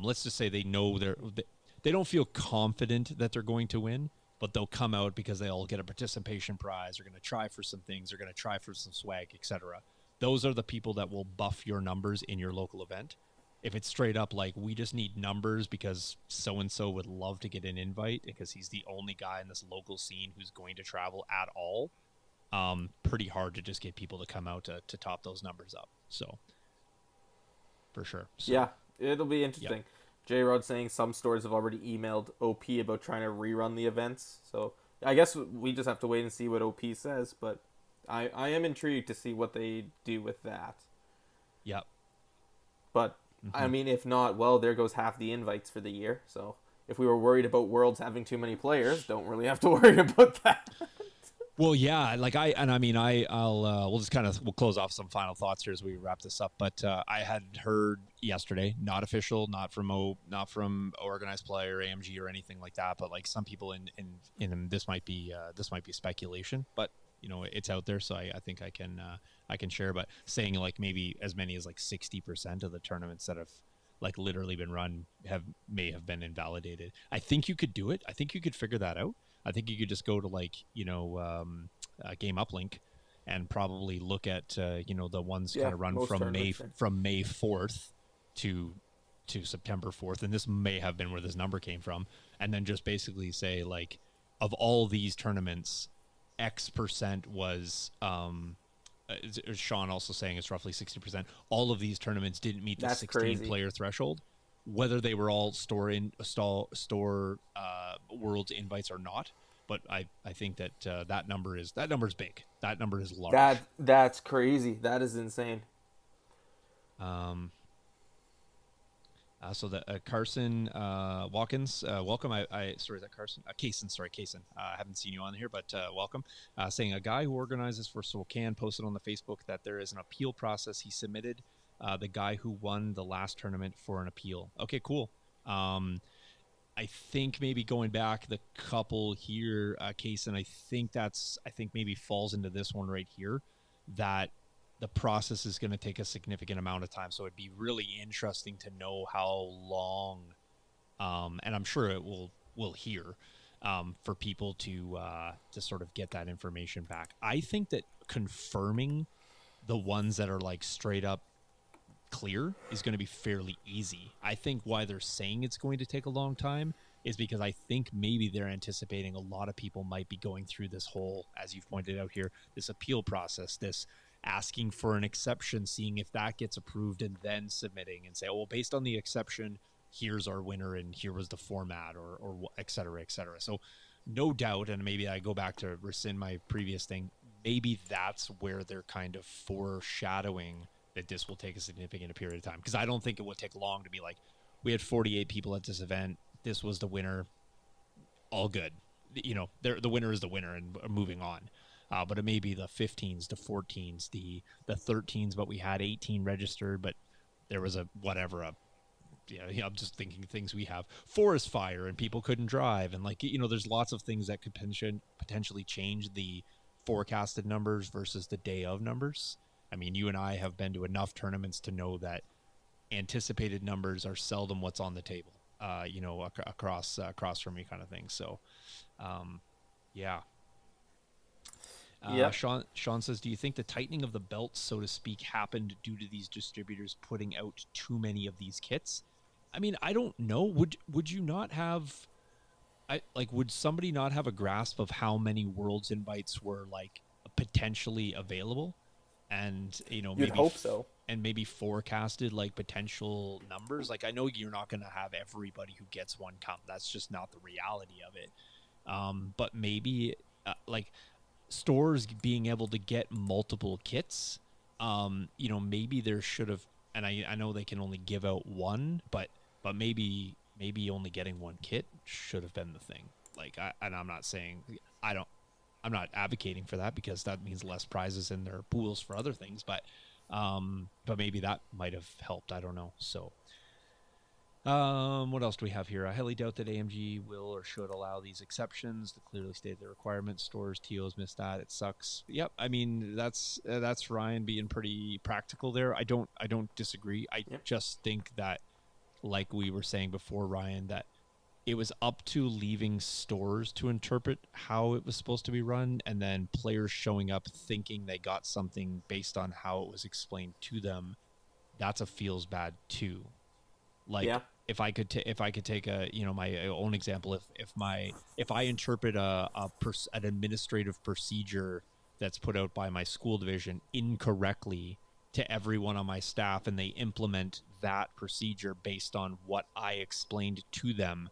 let's just say they know they don't feel confident that they're going to win, but they'll come out because they'll get a participation prize. They're going to try for some things. They're going to try for some swag, etc. Those are the people that will buff your numbers in your local event. If it's straight up like, we just need numbers because so-and-so would love to get an invite because he's the only guy in this local scene who's going to travel at all, pretty hard to just get people to come out to top those numbers up. So, for sure. So, yeah, it'll be interesting. Yep. J-Rod saying some stores have already emailed OP about trying to rerun the events. So, I guess we just have to wait and see what OP says, but I am intrigued to see what they do with that. Yep. But I mean, if not, well, there goes half the invites for the year. So if we were worried about Worlds having too many players, don't really have to worry about that. Well, yeah, we'll close off some final thoughts here as we wrap this up. But I had heard yesterday, not official, not from Organized Play or AMG or anything like that, but like some people in this might be speculation, but you know, it's out there, so I think I can share. But saying like maybe as many as like 60% of the tournaments that have like literally been run may have been invalidated. I think you could do it. I think you could figure that out. I think you could just go to like, you know, Game Uplink and probably look at you know, the ones kind of run from May 4th to September 4th, and this may have been where this number came from, and then just basically say like, of all these tournaments, X% was Shawn also saying it's roughly 60%. All of these tournaments didn't meet the 16-player threshold, whether they were all store Worlds invites or not. But I think that that number is big. That number is large. That's crazy. That is insane. So that Carson Watkins, welcome. Sorry, is that Carson? Kaysen. I haven't seen you on here, but welcome. Saying a guy who organizes for Spokane posted on the Facebook that there is an appeal process he submitted. The guy who won the last tournament for an appeal. Okay, cool. I think maybe going back the couple here, Kaysen, I think maybe falls into this one right here, that the process is going to take a significant amount of time. So it'd be really interesting to know how long, and I'm sure it will hear, for people to sort of get that information back. I think that confirming the ones that are like straight up clear is going to be fairly easy. I think why they're saying it's going to take a long time is because I think maybe they're anticipating a lot of people might be going through this whole, as you've pointed out here, this appeal process, this asking for an exception, seeing if that gets approved, and then submitting and say, oh, well, based on the exception, here's our winner and here was the format, or et cetera, et cetera. So no doubt, and maybe I go back to rescind my previous thing, maybe that's where they're kind of foreshadowing that this will take a significant period of time. Because I don't think it would take long to be like, we had 48 people at this event, this was the winner, all good. You know, the winner is the winner, and moving on. But it may be the 15s, the 14s, the 13s, but we had 18 registered, but there was I'm just thinking things we have. Forest fire and people couldn't drive. And like, you know, there's lots of things that could potentially change the forecasted numbers versus the day of numbers. I mean, you and I have been to enough tournaments to know that anticipated numbers are seldom what's on the table, across from me kind of thing. So, yeah. Yep. Shawn says, do you think the tightening of the belt, so to speak, happened due to these distributors putting out too many of these kits? I mean, I don't know. Would you not have, would somebody not have a grasp of how many Worlds invites were like potentially available, and You'd hope so. and maybe forecasted like potential numbers? Like, I know you're not going to have everybody who gets one come. That's just not the reality of it. But maybe like stores being able to get multiple kits, maybe there should have, and I know they can only give out one, but maybe only getting one kit should have been the thing. Like, and I'm not saying I'm not advocating for that, because that means less prizes in their pools for other things, but maybe that might have helped. I don't know. So, what else do we have here? I highly doubt that AMG will or should allow these exceptions. The clearly stated the requirements. Stores, TOs missed that. It sucks. Yep. I mean, that's Ryan being pretty practical there. I don't disagree. I just think that, like we were saying before, Ryan, that it was up to leaving stores to interpret how it was supposed to be run, and then players showing up thinking they got something based on how it was explained to them. That's a feels bad too. Like, if I could take a, my own example, if I interpret an administrative procedure that's put out by my school division incorrectly to everyone on my staff, and they implement that procedure based on what I explained to them,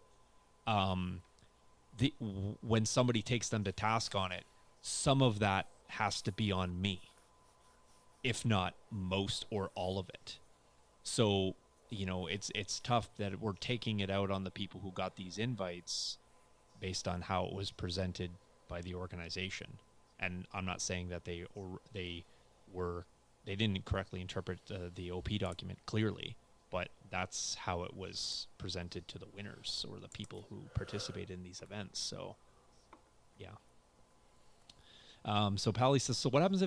when somebody takes them to task on it, some of that has to be on me, if not most or all of it. So, it's tough that we're taking it out on the people who got these invites based on how it was presented by the organization. And I'm not saying that they didn't correctly interpret the OP document clearly, but that's how it was presented to the winners or the people who participate in these events. So, yeah. So Pally says, so what happens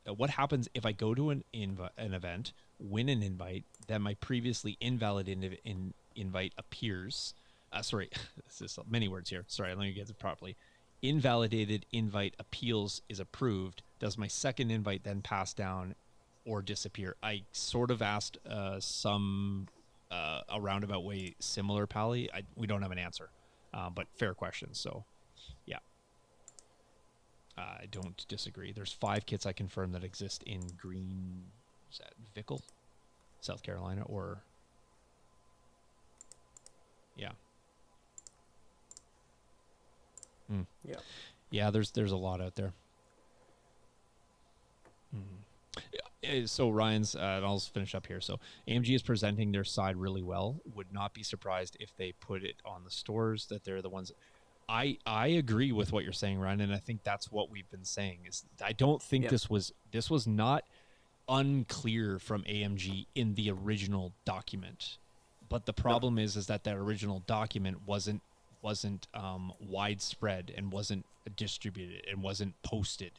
what happens if I go to an event, win an invite, then my previously invalid invite appears? Sorry, this is many words here. Sorry, let me get it properly. Invalidated invite appeals is approved. Does my second invite then pass down or disappear? I sort of asked some a roundabout way similar, Pally. We don't have an answer, but fair question. So, yeah. I don't disagree. There's 5 kits I confirmed that exist in Green, is that Vickle, South Carolina, or yeah. Yeah. Yeah, there's a lot out there. So Ryan's, and I'll finish up here. So AMG is presenting their side really well. Would not be surprised if they put it on the stores, that they're the ones. I agree with what you're saying, Ryan, and I think that's what we've been saying. Is I don't think this was not unclear from AMG in the original document, but the problem is that original document wasn't widespread and wasn't distributed and wasn't posted,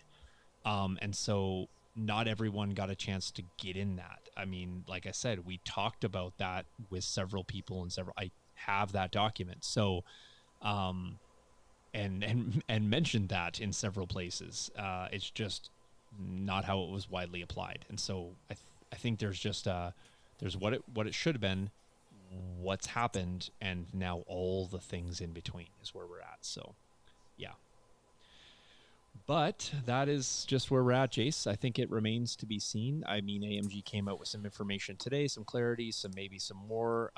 and so not everyone got a chance to get in that. I mean, like I said, we talked about that with several people and I have that document, so and mentioned that in several places. It's just not how it was widely applied, and so I think there's just there's what it should have been, what's happened, and now all the things in between is where we're at. So, yeah. But that is just where we're at, Jace. I think it remains to be seen. I mean, AMG came out with some information today, some clarity, maybe some more,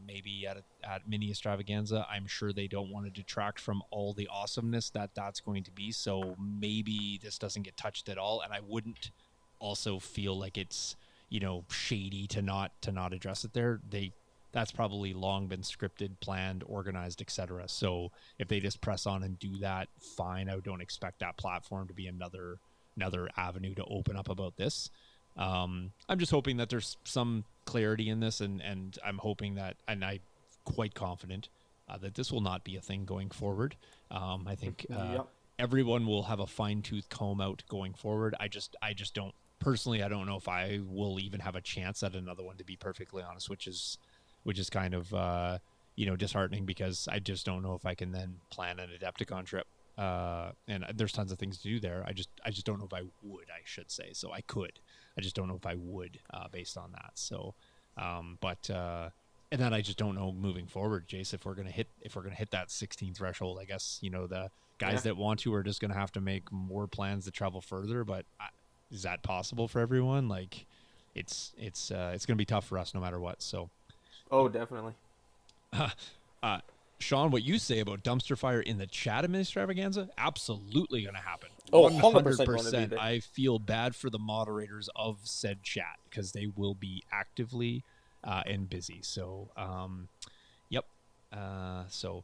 maybe at Mini Extravaganza. I'm sure they don't want to detract from all the awesomeness that's going to be. So maybe this doesn't get touched at all. And I wouldn't also feel like it's, shady to not address it there. That's probably long been scripted, planned, organized, etc. So if they just press on and do that, fine. I don't expect that platform to be another avenue to open up about this. I'm just hoping that there's some clarity in this, and I'm hoping that, and I'm quite confident that this will not be a thing going forward. I think everyone will have a fine-tooth comb out going forward. I just don't personally. I don't know if I will even have a chance at another one, to be perfectly honest, which is kind of disheartening, because I just don't know if I can then plan an Adepticon trip. And there's tons of things to do there. I just don't know if I would, I should say. So I could. I just don't know if I would, based on that. So, and then I just don't know moving forward, Jace, if we're gonna hit that 16 threshold. I guess the guys that want to are just gonna have to make more plans to travel further. But is that possible for everyone? Like, it's gonna be tough for us no matter what. So, definitely. Shawn, what you say about dumpster fire in the chat extravaganza, absolutely going to happen. 100%. I feel bad for the moderators of said chat, because they will be actively and busy. So, yep. So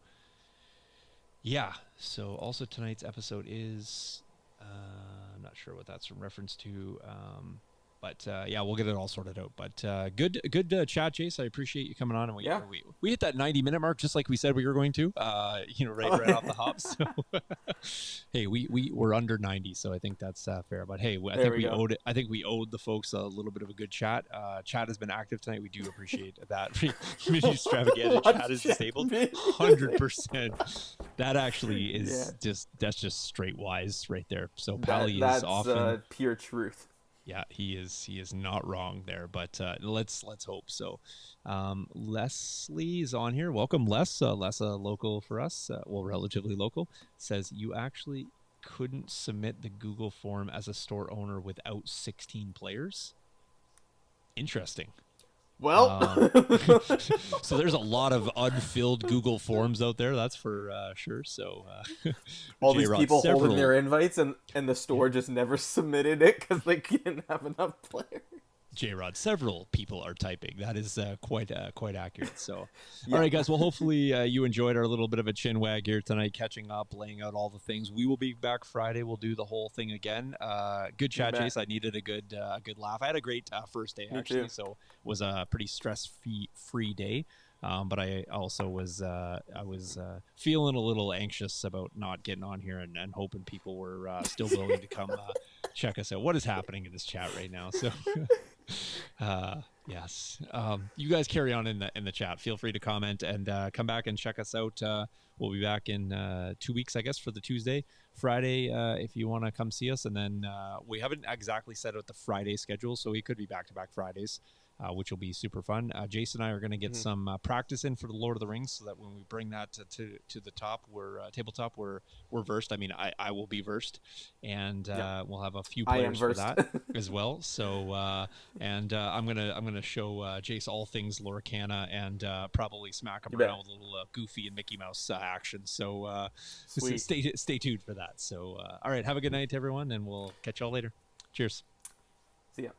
also tonight's episode is, I'm not sure what that's in reference to. But we'll get it all sorted out. But good chat, Jace. I appreciate you coming on. And we hit that 90-minute mark just like we said we were going to. Right off the hop. So hey, we're under 90, so I think that's fair. But hey, I think we owed the folks a little bit of a good chat. Chat has been active tonight. We do appreciate that. Community extravaganza chat is disabled. 100%. That actually is that's just straight wise right there. So Pally is often pure truth. Yeah, he is not wrong there, but let's hope so. Leslie is on here. Welcome, Les. Les, local for us, relatively local, says you actually couldn't submit the Google form as a store owner without 16 players. Interesting. Well, so there's a lot of unfilled Google forms out there, that's for sure. So all these people holding their invites, and the store just never submitted it because they didn't have enough players. J-Rod, several people are typing. That is quite accurate. So, All right, guys. Well, hopefully you enjoyed our little bit of a chin wag here tonight, catching up, laying out all the things. We will be back Friday. We'll do the whole thing again. Good chat, Jace. I needed a good laugh. I had a great first day, actually. So it was a pretty stress-free day. But I also was feeling a little anxious about not getting on here and hoping people were still willing to come check us out. What is happening in this chat right now? So. Yes. You guys carry on in the chat. Feel free to comment and come back and check us out. We'll be back in 2 weeks, I guess, for the Tuesday, Friday, if you want to come see us. And then we haven't exactly set out the Friday schedule, so we could be back-to-back Fridays, which will be super fun. Jace and I are going to get some practice in for the Lord of the Rings, so that when we bring that to the top, tabletop, we're versed. I mean, I will be versed, and we'll have a few players for that as well. So I'm gonna show Jace all things Lorcana, and probably smack him around with a little Goofy and Mickey Mouse action. So stay tuned for that. So all right, have a good night, everyone, and we'll catch y'all later. Cheers. See ya.